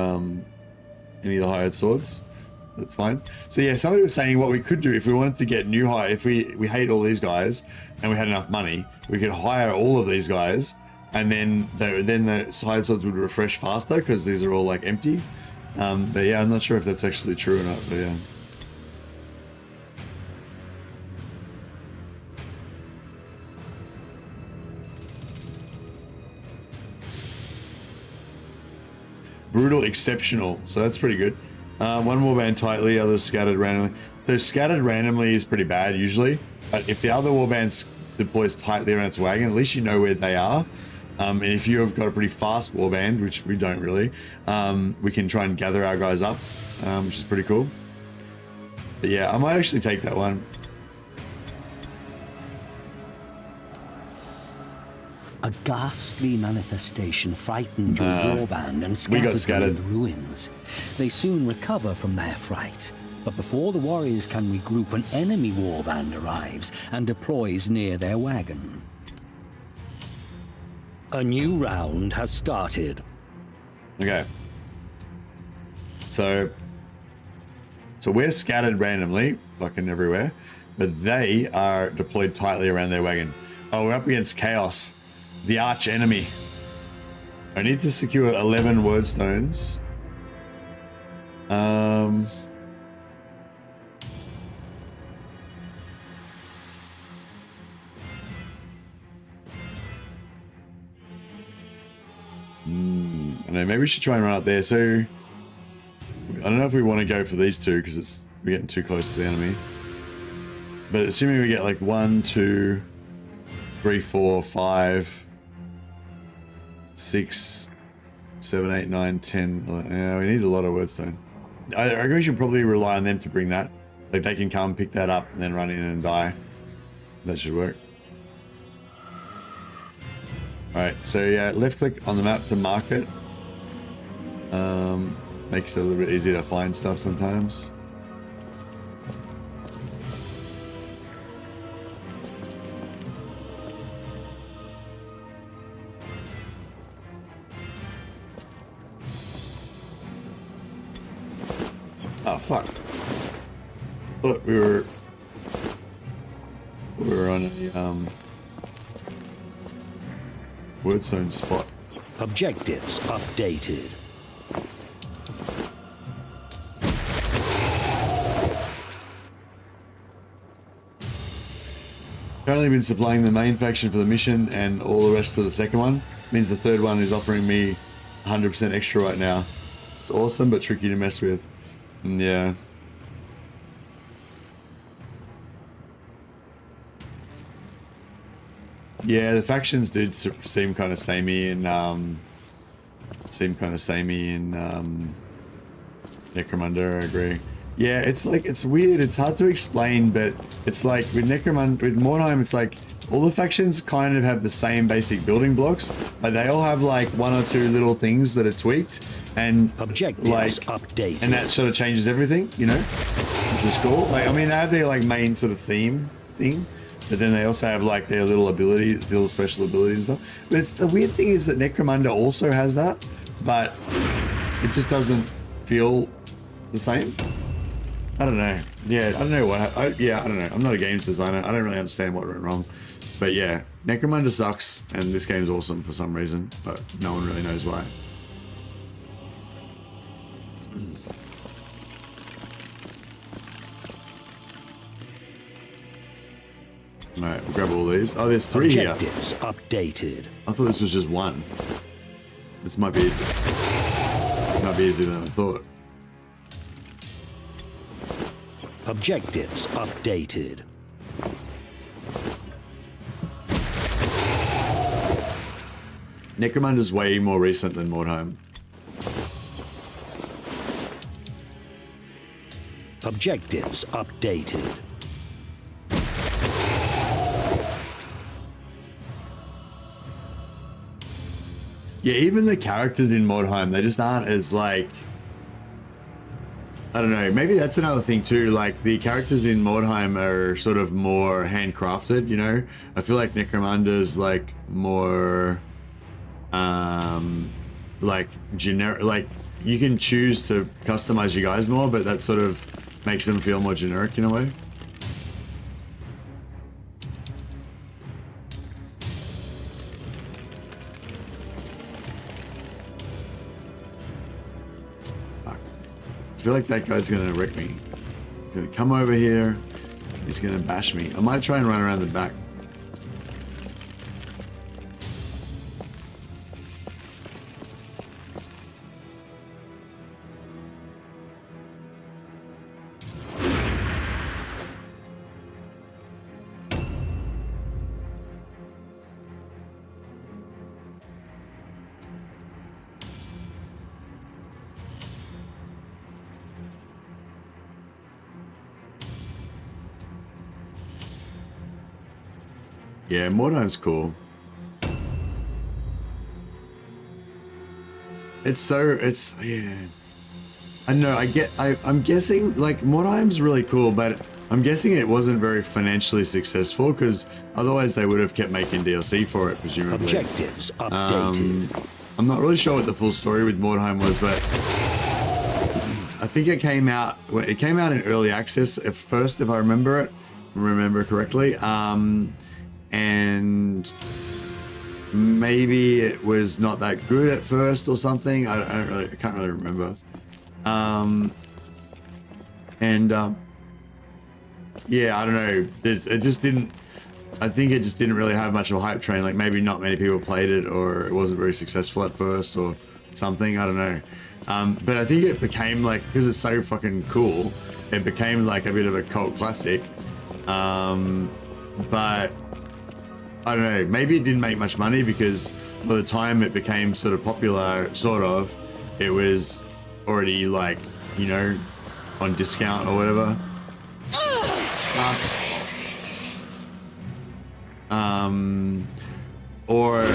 any of the hired swords. That's fine. So yeah, somebody was saying what we could do if we wanted to get new hire, if we hate all these guys and we had enough money, we could hire all of these guys, and then the hired swords would refresh faster because these are all like empty. But yeah, I'm not sure if that's actually true or not, but yeah. Brutal, exceptional. So that's pretty good. One warband tightly, others scattered randomly. So scattered randomly is pretty bad usually. But if the other warband deploys tightly around its wagon, at least you know where they are. And if you have got a pretty fast warband, which we don't really, we can try and gather our guys up, which is pretty cool. But yeah, I might actually take that one. A ghastly manifestation frightened your warband and scattered them in the ruins. They soon recover from their fright, but before the warriors can regroup, an enemy warband arrives and deploys near their wagon. A new round has started. Okay. So we're scattered randomly, fucking everywhere, but they are deployed tightly around their wagon. Oh, we're up against Chaos, the arch enemy. I need to secure 11 wordstones. I don't know, maybe we should try and run up there. So I don't know if we want to go for these two because we're getting too close to the enemy. But assuming we get like 1, 2, 3, 4, 5, 6, 7, 8, 9, 10. Yeah, we need a lot of wordstone. I reckon we should probably rely on them to bring that. Like they can come pick that up and then run in and die. That should work. Alright, so yeah, left click on the map to mark it. Makes it a little bit easier to find stuff sometimes. Oh fuck. Look, we were on a wordstone spot. Objectives updated. Currently been supplying the main faction for the mission and all the rest for the second one. Means the third one is offering me 100% extra right now. It's awesome but tricky to mess with. Yeah. Yeah, the factions did seem kind of samey in Necromunda, I agree. Yeah, it's like, it's weird, it's hard to explain, but it's like with Mordheim, it's like all the factions kind of have the same basic building blocks, but they all have like 1 or 2 little things that are tweaked and Objectives like updated. and that sort of changes everything, you know, which is cool. Like, I mean, they have their like main sort of theme thing, but then they also have like their little abilities, little special abilities and stuff. But it's, the weird thing is that Necromunda also has that, but it just doesn't feel the same. I don't know. Yeah, I don't know what. I don't know. I'm not a games designer. I don't really understand what went wrong. But yeah, Necromunda sucks, and this game's awesome for some reason, but no one really knows why. Alright, we'll grab all these. Oh, there's 3 here. Objectives updated. I thought this was just 1. This might be easy. Might be easier than I thought. Objectives updated. Necromunda's way more recent than Mordheim. Objectives updated. Yeah, even the characters in Mordheim, they just aren't as like... I don't know, maybe that's another thing too, like the characters in Mordheim are sort of more handcrafted, you know? I feel like Necromunda's like more... like generic, like you can choose to customize your guys more, but that sort of makes them feel more generic in a way. Fuck. I feel like that guy's gonna wreck me. He's gonna come over here, he's gonna bash me. I might try and run around the back. Yeah, Mordheim's cool. Yeah. I know, I'm guessing, like, Mordheim's really cool, but I'm guessing it wasn't very financially successful, because otherwise they would have kept making DLC for it, presumably. Objectives updated. I'm not really sure what the full story with Mordheim was, but I think it came out in early access at first, if I remember correctly. And maybe it was not that good at first or something. I can't really remember. Yeah, I don't know. It just didn't. I think it just didn't really have much of a hype train. Like maybe not many people played it, or it wasn't very successful at first, or something. I don't know. But I think it became like, because it's so fucking cool, it became like a bit of a cult classic. But I don't know, maybe it didn't make much money because by the time it became sort of popular, it was already like, you know, on discount or whatever. Or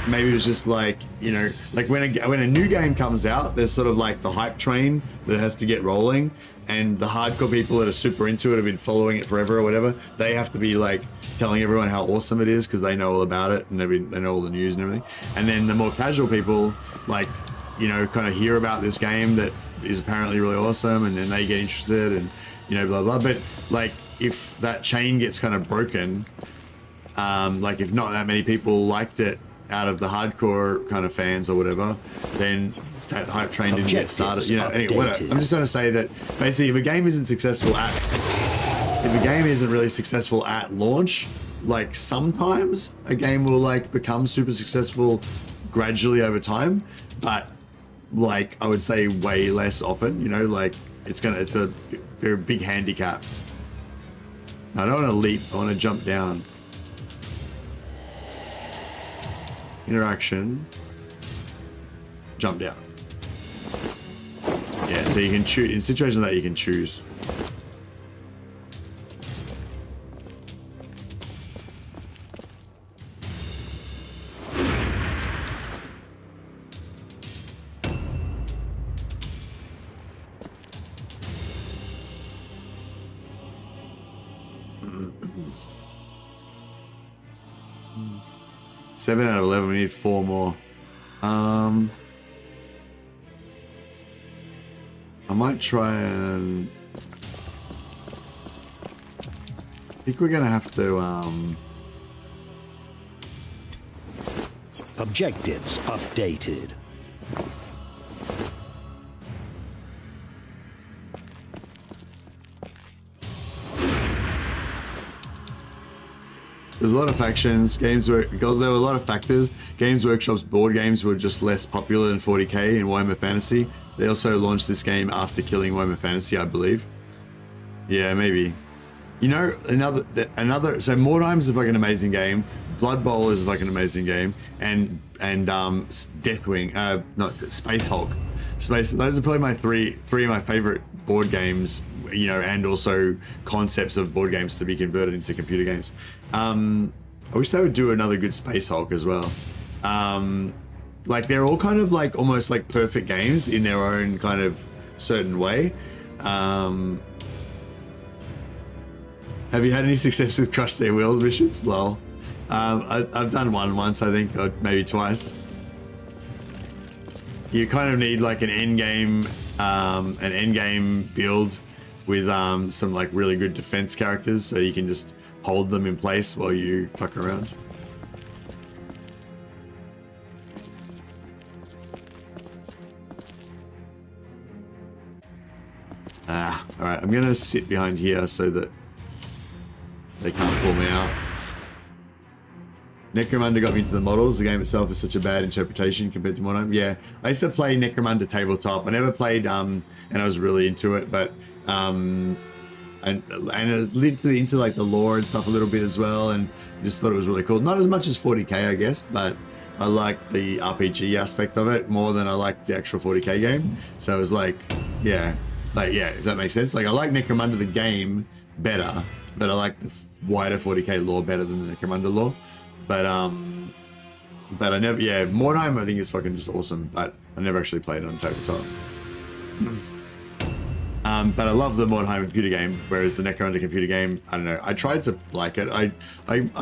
maybe it was just like, you know, like when a new game comes out, there's sort of like the hype train that has to get rolling, and the hardcore people that are super into it have been following it forever or whatever. They have to be like telling everyone how awesome it is because they know all about it and they know all the news and everything. And then the more casual people, like, you know, kind of hear about this game that is apparently really awesome, and then they get interested and, you know, blah blah. But like, if that chain gets kind of broken, like if not that many people liked it out of the hardcore kind of fans or whatever, then that hype train didn't get started. You know, anyway, whatever. I'm just going to say that basically, if a game isn't really successful at launch, like sometimes a game will like become super successful gradually over time, but like I would say way less often. You know, like it's a very big handicap. I don't want to leap. I want to jump down. Interaction. Jump down. Yeah, so you can choose in situations like that. You can choose. Seven out of 11. We need 4 more. I might try and... I think we're gonna have to, Objectives updated. There's a lot of factions. There were a lot of factors. Games Workshop's board games were just less popular than 40k in Warhammer Fantasy. They also launched this game after killing Warhammer Fantasy, I believe. Yeah, maybe. You know, another. So Mordheim's a fucking amazing game. Blood Bowl is a fucking amazing game, and Deathwing, not Space Hulk. Those are probably my three of my favorite board games. You know, and also concepts of board games to be converted into computer games. I wish they would do another good Space Hulk as well. Like they're all kind of like almost like perfect games in their own kind of certain way. Have you had any success with Crush Their Wheels missions? Lol. I've done one once, I think, or maybe twice. You kind of need like an endgame build with some like really good defense characters, so you can just hold them in place while you fuck around. Alright, I'm gonna sit behind here so that they can't pull me out. Necromunda got me into the models. The game itself is such a bad interpretation compared to Mordheim. Yeah, I used to play Necromunda tabletop. I never played, and I was really into it, but and into like the lore and stuff a little bit as well, and just thought it was really cool. Not as much as 40k, I guess, but I liked the RPG aspect of it more than I liked the actual 40k game. So it was like, yeah, if that makes sense. Like I like Necromunda the game better, but I like the wider 40k lore better than the Necromunda lore. But I never, yeah, Mordheim I think is fucking just awesome, but I never actually played it on tabletop. But I love the Mordheim computer game, whereas the Necromunda computer game, I don't know. I tried to like it. I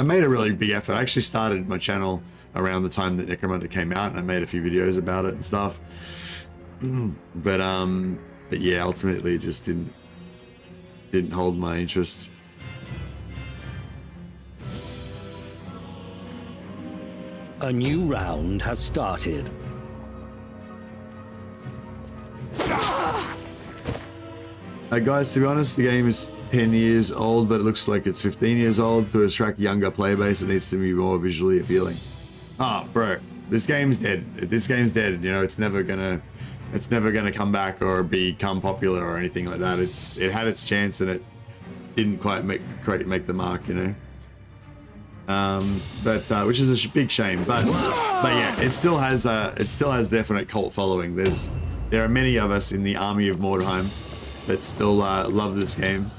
made a really big effort. I actually started my channel around the time that Necromunda came out, and I made a few videos about it and stuff. But yeah, ultimately it just didn't hold my interest. A new round has started. Guys, to be honest, the game is 10 years old, but it looks like it's 15 years old. To attract younger player base, it needs to be more visually appealing. Oh, bro, this game's dead. This game's dead. You know, it's never gonna come back or become popular or anything like that. It had its chance and didn't quite make the mark, you know. But which is a big shame. But yeah, it still has definite cult following. There are many of us in the army of Mordheim that still love this game.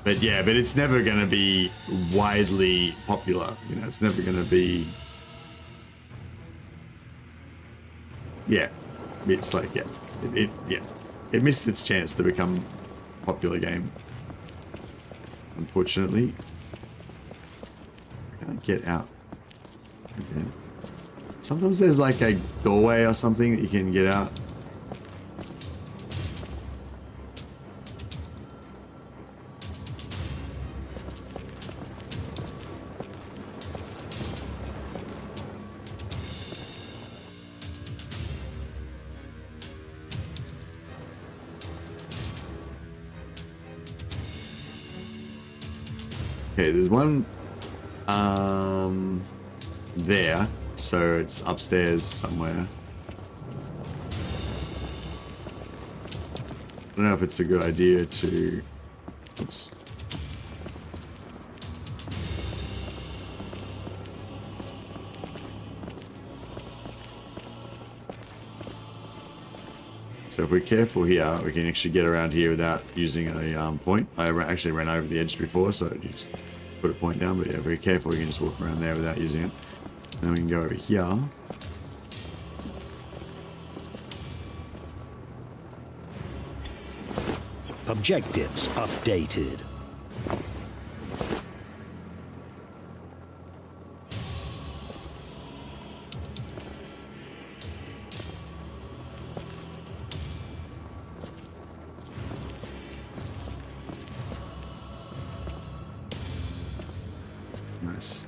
But yeah, but it's never going to be widely popular. You know, it's never going to be. Yeah, it's like it missed its chance to become a popular game. Unfortunately, I can't get out. Okay. Sometimes there's like a doorway or something that you can get out. Okay, there's one there, so it's upstairs somewhere. I don't know if it's a good idea to... Oops. So if we're careful here, we can actually get around here without using a point. I actually ran over the edge before, so just put a point down, but yeah, very careful. We can just walk around there without using it. And then we can go over here. Objectives updated. Nice.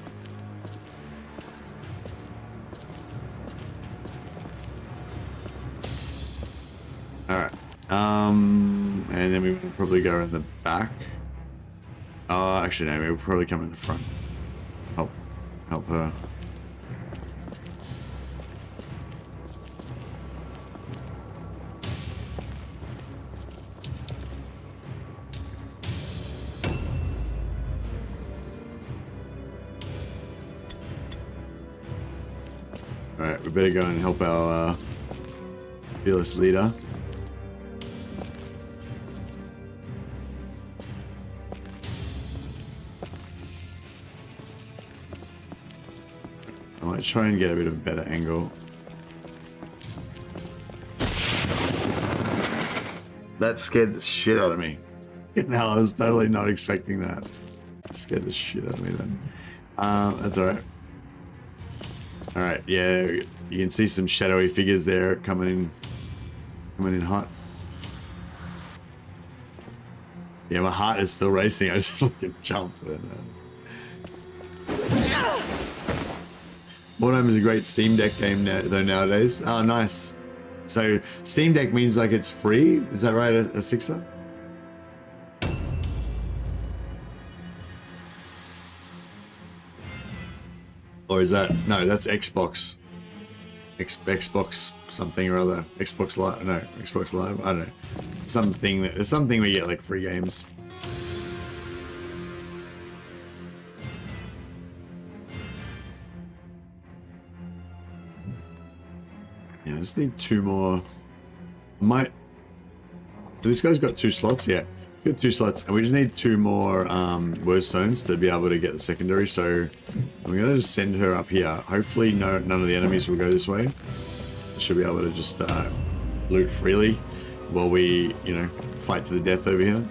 Alright. And then we will probably go in the back. Oh, actually no, we'll probably come in the front. Help her. Alright, we better go and help our fearless leader. I might try and get a bit of a better angle. That scared the shit out of me. No, I was totally not expecting that. It scared the shit out of me then. That's alright. Alright, yeah, you can see some shadowy figures there coming in hot. Yeah, my heart is still racing. I just fucking jumped then. Mordheim is a great Steam Deck game though nowadays. Oh, nice. So Steam Deck means like it's free? Is that right? A sixer? Or is that... No, that's Xbox. Xbox something or other. Xbox Live. No, Xbox Live. I don't know. There's something we get like free games. Yeah, I just need 2 more. So this guy's got 2 slots, yeah. We've got 2 slots, and we just need 2 more word stones to be able to get the secondary. So I'm gonna just send her up here. Hopefully, none of the enemies will go this way. Should be able to just loot freely while we, you know, fight to the death over here.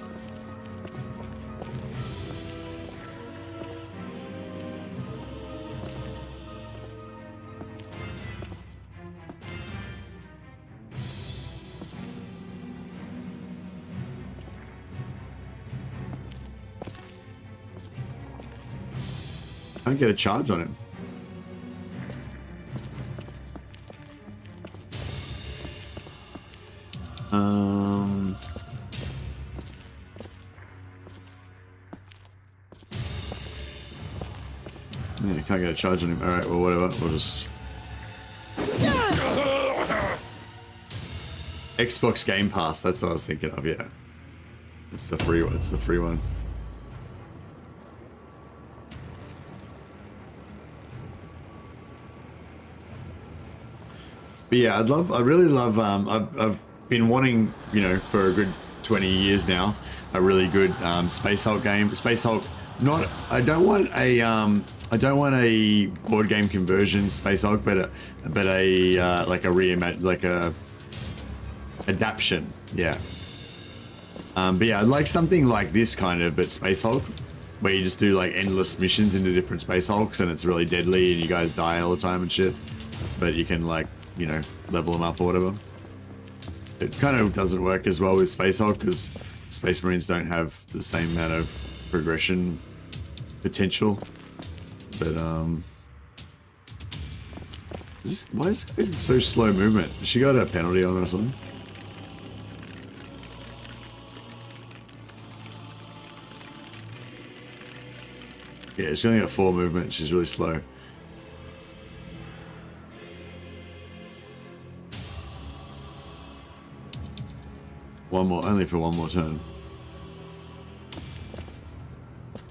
I can't get a charge on him. Yeah, I can't get a charge on him. Alright, well, whatever. We'll just... Xbox Game Pass, that's what I was thinking of, yeah. It's the free one. It's the free one. But yeah, I really love, I've been wanting, you know, for a good 20 years now, a really good Space Hulk game. Space Hulk, I don't want a board game conversion Space Hulk, but a like a adaptation, yeah. But yeah, I'd like something like this kind of, but Space Hulk, where you just do like endless missions into different Space Hulks, and it's really deadly, and you guys die all the time and shit. But you can, like, you know, level them up or whatever. It kind of doesn't work as well with Space Hulk because Space Marines don't have the same amount of progression potential. But why is it so slow movement? Has she got a penalty on her or something? Yeah, she's only got 4 movement. She's really slow. One more, only for one more turn.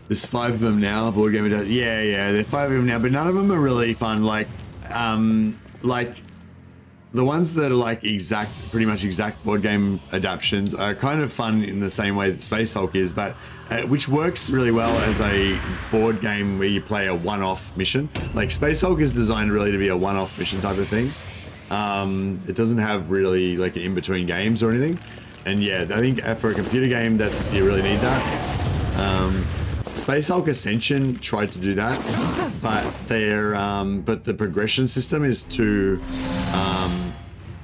There's 5 of them now. Board game, yeah, there's 5 of them now, but none of them are really fun. Like the ones that are like pretty much exact board game adaptations are kind of fun in the same way that Space Hulk is, but which works really well as a board game where you play a one-off mission. Like Space Hulk is designed really to be a one-off mission type of thing. It doesn't have really like an in-between games or anything. And yeah, I think for a computer game, you really need that. Space Hulk Ascension tried to do that, but but the progression system is too,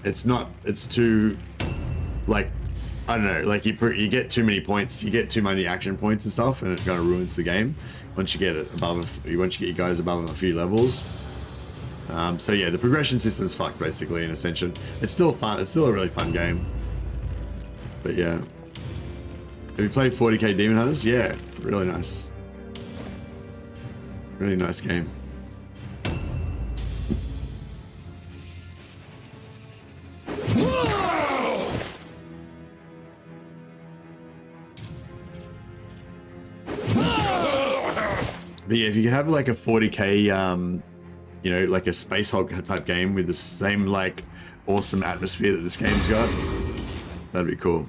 it's too, like, I don't know, like you get too many points, you get too many action points and stuff, and it kind of ruins the game once you get you guys above a few levels. So yeah, the progression system's fucked basically in Ascension. It's still fun, it's still a really fun game. But yeah. Have you played 40k Demon Hunters? Yeah, really nice. Really nice game. But yeah, if you could have like a 40k, you know, like a Space Hulk type game with the same like awesome atmosphere that this game's got, that'd be cool.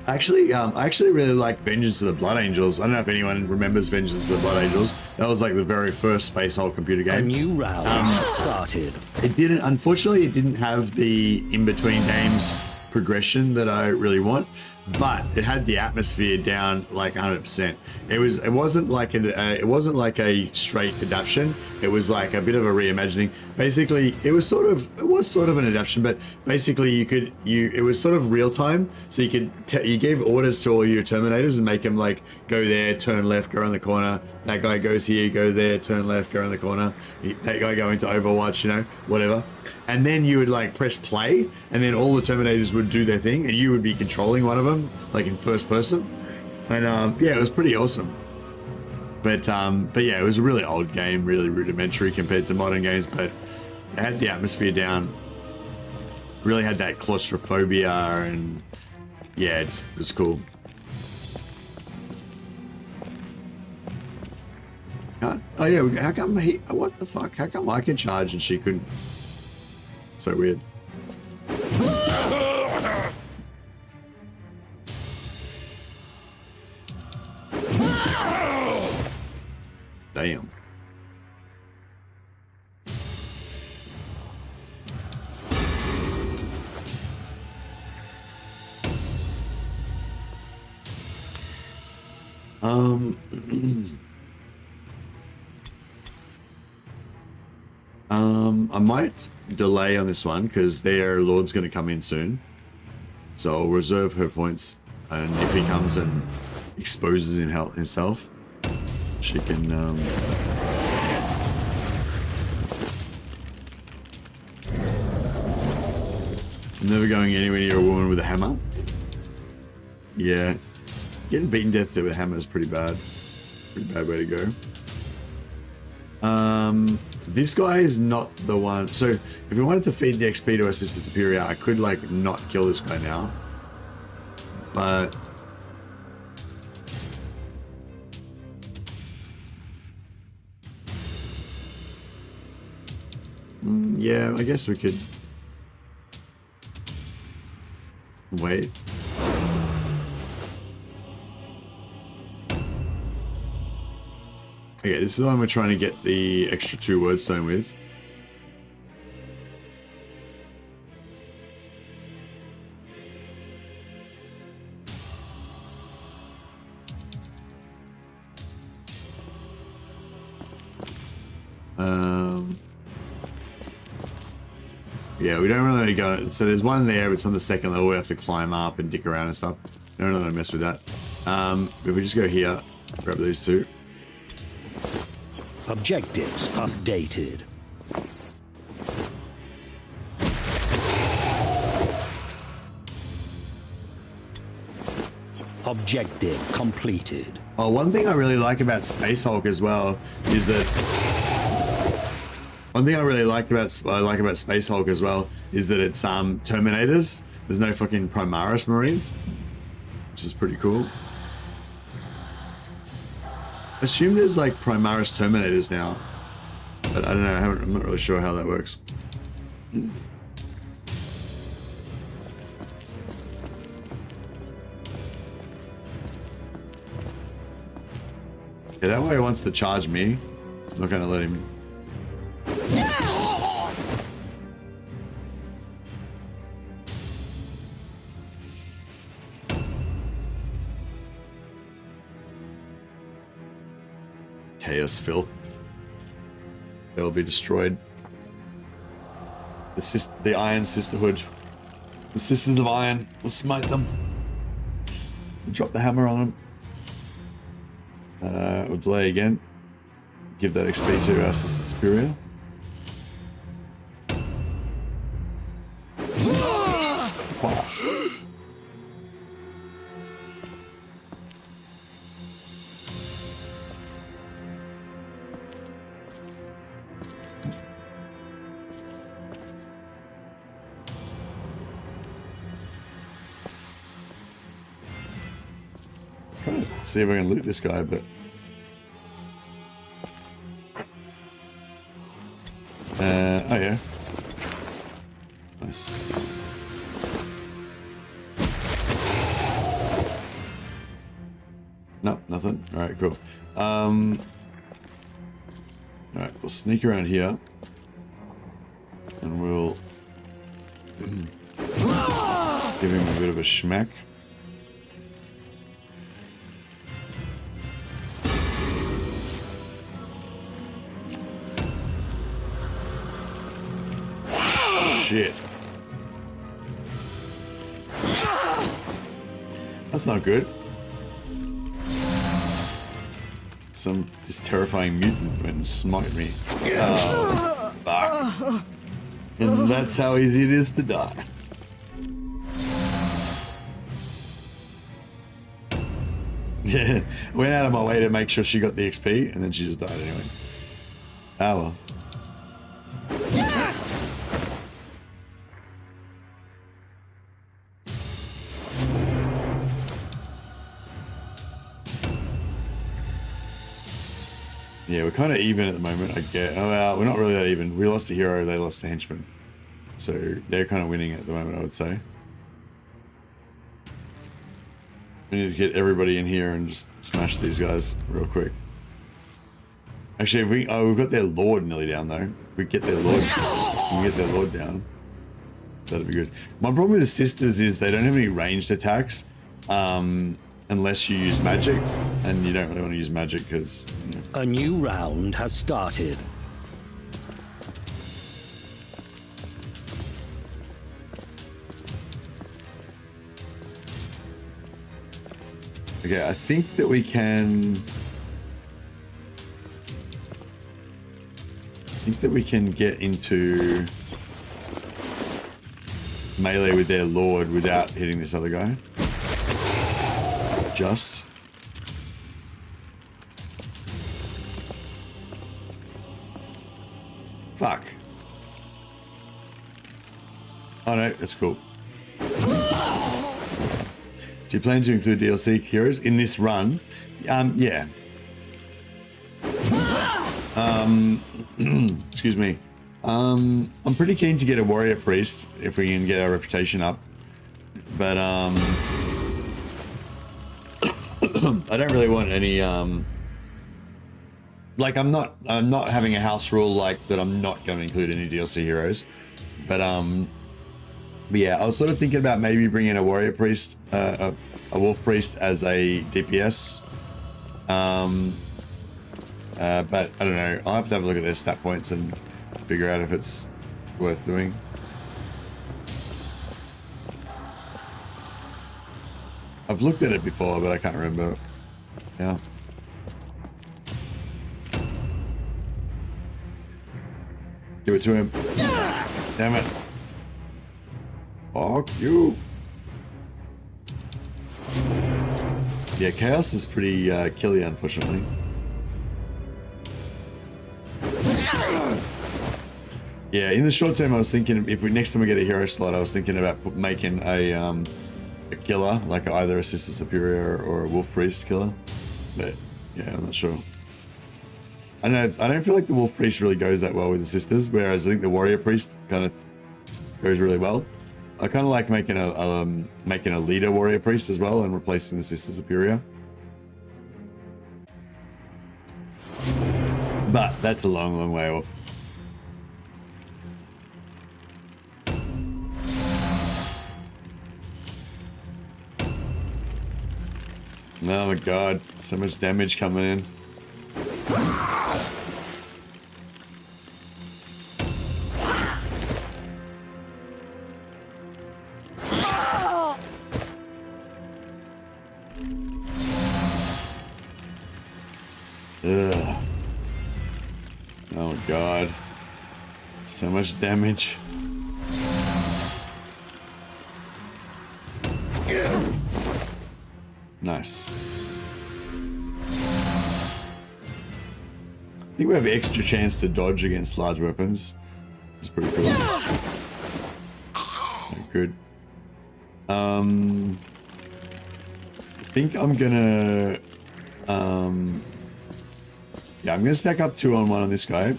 I actually really like Vengeance of the Blood Angels. I don't know if anyone remembers Vengeance of the Blood Angels. That was like the very first Space Hulk computer game. A new round started. Unfortunately, it didn't have the in-between games progression that I really want, but it had the atmosphere down like 100%. It wasn't like a straight adaptation. It was like a bit of a reimagining. Basically, it was sort of an adaptation, but basically it was sort of real time. So you gave orders to all your Terminators and make them like go there, turn left, go around the corner. That guy goes here, go there, turn left, go around the corner. That guy go into Overwatch, you know, whatever. And then you would like press play, and then all the Terminators would do their thing, and you would be controlling one of them, like in first person. And yeah, it was pretty awesome. But yeah, it was a really old game, really rudimentary compared to modern games, but it had the atmosphere down. Really had that claustrophobia, and yeah, it was cool. Oh yeah, how come what the fuck? How come I can charge and she couldn't? So weird. Damn. I might delay on this one because their Lord's going to come in soon. So I'll reserve her points, and if he comes and exposes himself, she can I'm never going anywhere near a woman with a hammer. Yeah. Getting beaten to death with a hammer is pretty bad. Pretty bad way to go. This guy is not the one. So if we wanted to feed the XP to our Sister Superior, I could like not kill this guy now. But yeah, I guess we could wait. Okay, this is the one we're trying to get the extra 2 wordstone with. Yeah, we don't really go. So there's one there, but it's on the 2nd level. We have to climb up and dick around and stuff. I don't really mess with that. If we just go here, grab these 2. Objectives updated. Objective completed. Oh, one thing I really like about Space Hulk as well is that Space Hulk as well is that it's Terminators. There's no fucking Primaris Marines, which is pretty cool. Assume there's like Primaris Terminators now, but I don't know. I'm not really sure how that works. Yeah, that way he wants to charge me. I'm not gonna let him. Chaos filth. They'll be destroyed. The Iron Sisterhood. The Sisters of Iron will smite them. We'll drop the hammer on them. We'll delay again. Give that XP to our Sister Superior. Wow. Trying to see if I can loot this guy, but oh yeah, nice. Nope, nothing. All right, cool. All right, we'll sneak around here, and we'll give him a bit of a schmack. Shit. That's not good. This terrifying mutant went and smite me. Oh, fuck. And that's how easy it is to die. Yeah, I went out of my way to make sure she got the XP, and then she just died anyway. Ah well. Yeah, we're kind of even at the moment, I get. Oh, well, we're not really that even. We lost a hero, they lost a henchman. So they're kind of winning at the moment, I would say. We need to get everybody in here and just smash these guys real quick. Actually, if we... Oh, we've got their lord nearly down, though. If we get their lord... we get their lord down. That'd be good. My problem with the sisters is they don't have any ranged attacks. Unless you use magic, and you don't really want to use magic because... You know. A new round has started. Okay, I think that we can... get into melee with their lord without hitting this other guy. Just. Fuck. Oh no, that's cool. Do you plan to include DLC heroes in this run? Yeah. Excuse me. I'm pretty keen to get a warrior priest if we can get our reputation up. But I don't really want any like I'm not having a house rule like that I'm not going to include any DLC heroes. But yeah, I was sort of thinking about maybe bringing a warrior priest, a wolf priest as a DPS. But I don't know. I'll have to have a look at their stat points and figure out if it's worth doing. I've looked at it before, but I can't remember. Yeah. Give it to him. Damn it. Fuck you. Yeah, Chaos is pretty killy, unfortunately. Yeah, in the short term, I was thinking if we next time we get a hero slot, I was thinking about making a killer, like either a Sister Superior or a Wolf Priest killer. But yeah, I'm not sure. I don't feel like the Wolf Priest really goes that well with the Sisters, whereas I think the Warrior Priest kind of goes really well. I kind of like making a leader Warrior Priest as well and replacing the Sister Superior. But that's a long, long way off. Oh my god, so much damage coming in. Ugh. Oh god, so much damage. Nice. I think we have extra chance to dodge against large weapons. It's pretty cool. Good. I think I'm gonna yeah, I'm gonna stack up 2-on-1 on this guy.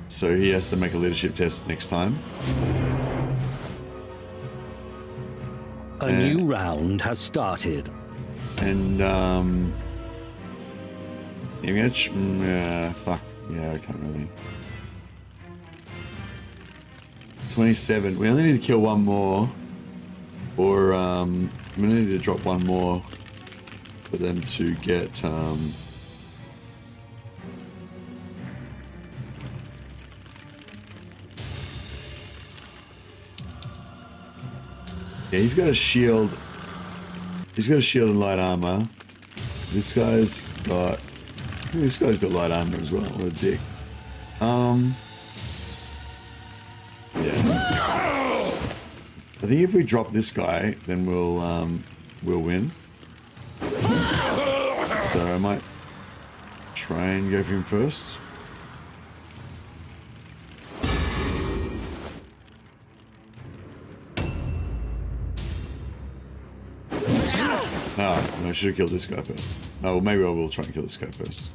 So he has to make a leadership test next time. A new round has started. And image, fuck, yeah, I can't really. 27. We only need to kill one more, or we need to drop one more for them to get. Yeah, he's got a shield. He's got a shield and light armor. This guy's got light armor as well. What a dick. Yeah. I think if we drop this guy, then we'll win. So I might try and go for him first. Oh, no, I should have killed this guy first. Oh, well, maybe I will try and kill this guy first.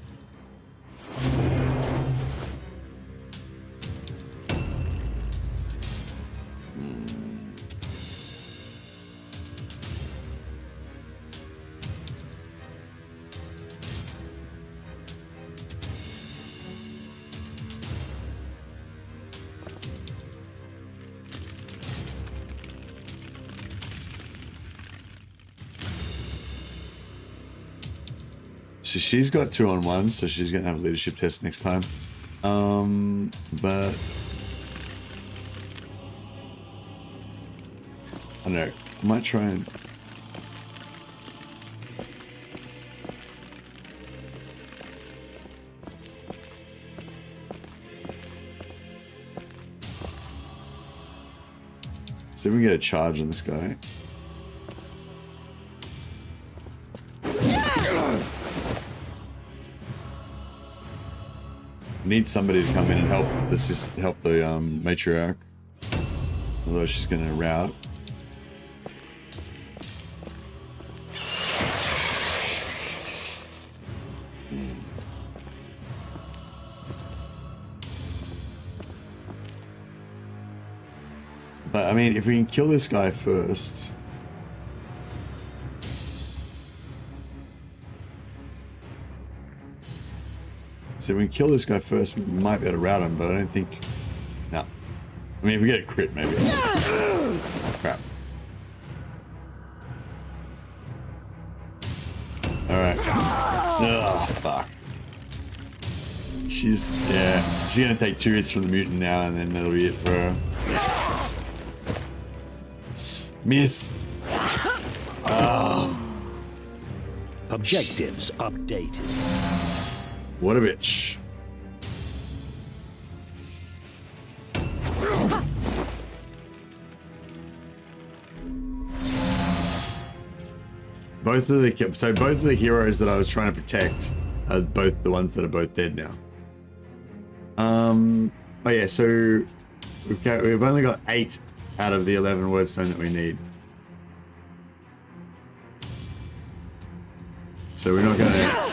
So she's got 2-on-1, so she's gonna have a leadership test next time. But I don't know. I might try and. See if we can get a charge on this guy. Need somebody to come in and help the matriarch. Although she's gonna rout. But I mean, if we can kill this guy first. So we can kill this guy first, we might be able to rout him, but I don't think... No. I mean, if we get a crit, maybe. Crap. Alright. Ugh, fuck. She's gonna take 2 hits from the mutant now, and then that'll be it for her. Miss! Oh. Objectives updated. What a bitch. Both of the heroes that I was trying to protect are both the ones that are both dead now. Oh yeah, so we've only got 8 out of the 11 wordstone that we need. So we're not gonna...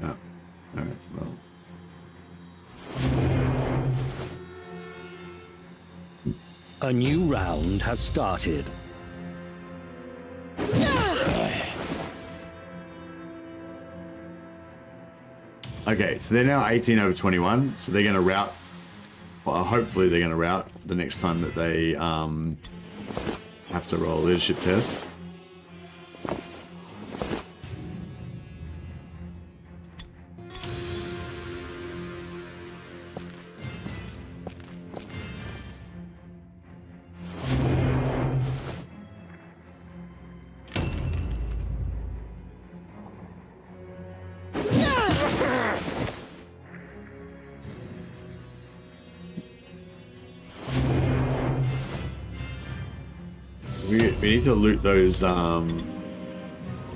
No. Alright, well. A new round has started. Okay, so they're now 18 over 21, so they're gonna rout. Well, hopefully they're gonna rout the next time that they have to roll a leadership test. We need to loot those, we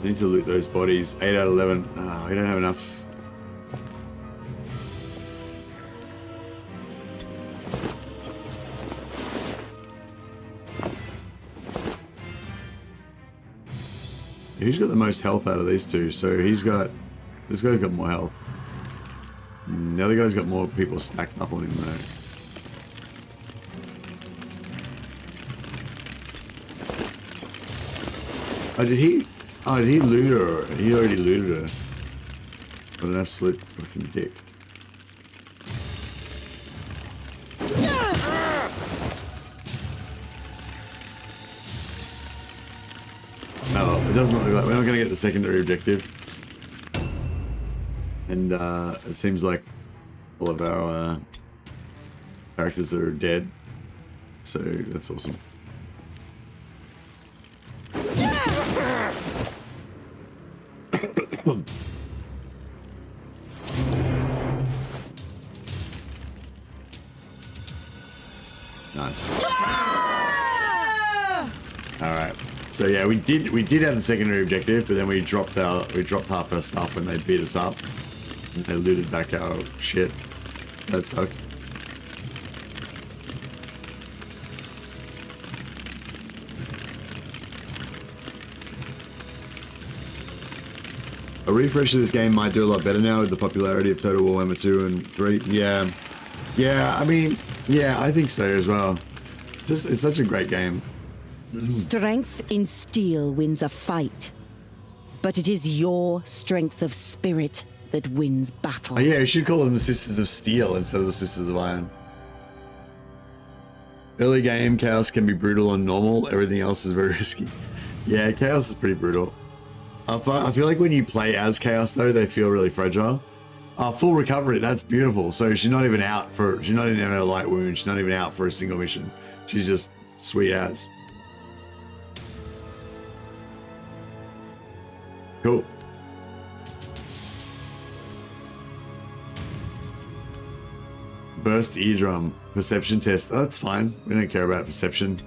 need to loot those bodies. 8 out of 11. Oh, we don't have enough. Who's got the most health out of these two? So this guy's got more health. The other guy's got more people stacked up on him though. Oh, did he loot her? He already looted her. What an absolute fucking dick. No, it doesn't look like we're not going to get the secondary objective. And it seems like all of our characters are dead. So that's awesome. Nice. All right. So yeah, we did have the secondary objective, but then we dropped half our stuff when they beat us up, and they looted back our shit. That sucked. A refresh of this game might do a lot better now with the popularity of Total Warhammer 2 and 3. Yeah. Yeah, I mean, yeah, I think so as well. It's such a great game. Strength in steel wins a fight, but it is your strength of spirit that wins battles. Oh, yeah, you should call them the Sisters of Steel instead of the Sisters of Iron. Early game, Chaos can be brutal and normal. Everything else is very risky. Yeah, Chaos is pretty brutal. I feel like when you play as Chaos, though, they feel really fragile. Full recovery, that's beautiful. So she's not even a light wound. She's not even out for a single mission. She's just sweet as. Cool. Burst eardrum. Perception test. Oh, that's fine. We don't care about perception.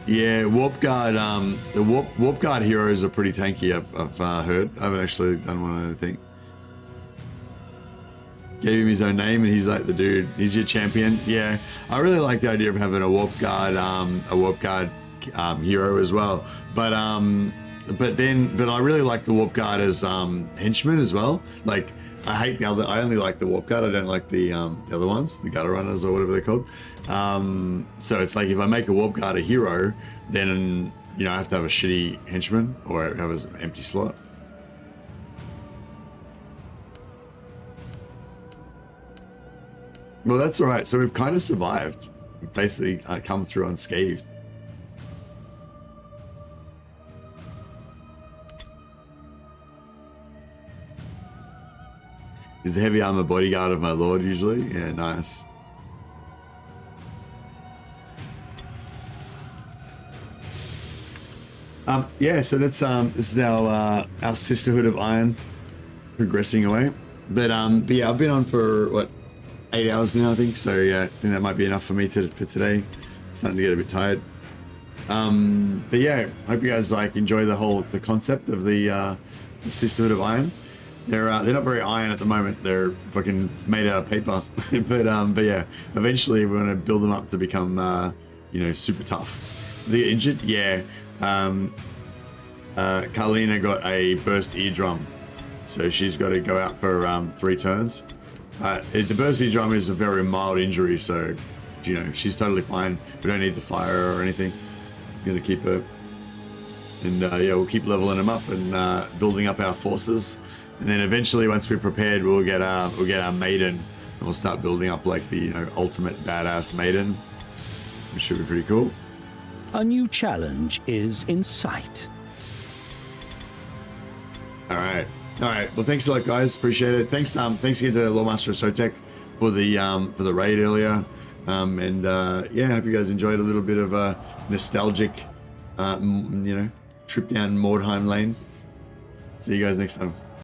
Yeah, Warp Guard. The Warp Guard heroes are pretty tanky. I've heard. I haven't actually done one. I don't think. Gave him his own name, and he's like the dude. He's your champion. Yeah, I really like the idea of having a Warp Guard hero as well. But I really like the Warp Guard as henchmen as well. Like I hate the other. I only like the Warp Guard. I don't like the other ones, the Gutter Runners or whatever they're called. So it's like if I make a Warp Guard a hero, then I have to have a shitty henchman or have an empty slot. Well, that's all right. So we've kind of survived. We've basically come through unscathed. Is the heavy armor bodyguard of my lord usually? Yeah, nice. Yeah, so that's this is our Sisterhood of Iron progressing away. But yeah, I've been on for what, 8 hours now, I think. So yeah, I think that might be enough for me for today. Starting to get a bit tired. But yeah, hope you guys enjoy the concept of the Sisterhood of Iron. They're not very iron at the moment. They're fucking made out of paper. but yeah, eventually we're gonna build them up to become super tough. They get injured, yeah. Carlina got a burst eardrum, so she's got to go out for 3 turns. The burst eardrum is a very mild injury, so she's totally fine. We don't need to fire her or anything. Gonna keep her, and yeah, we'll keep leveling them up and building up our forces. And then eventually, once we're prepared, we'll get our maiden, and we'll start building up like the ultimate badass maiden, which should be pretty cool. A new challenge is in sight. All right. Well, thanks a lot, guys. Appreciate it. Thanks again to Lawmaster Sotek for the raid earlier. Yeah, I hope you guys enjoyed a little bit of a nostalgic, trip down Mordheim lane. See you guys next time.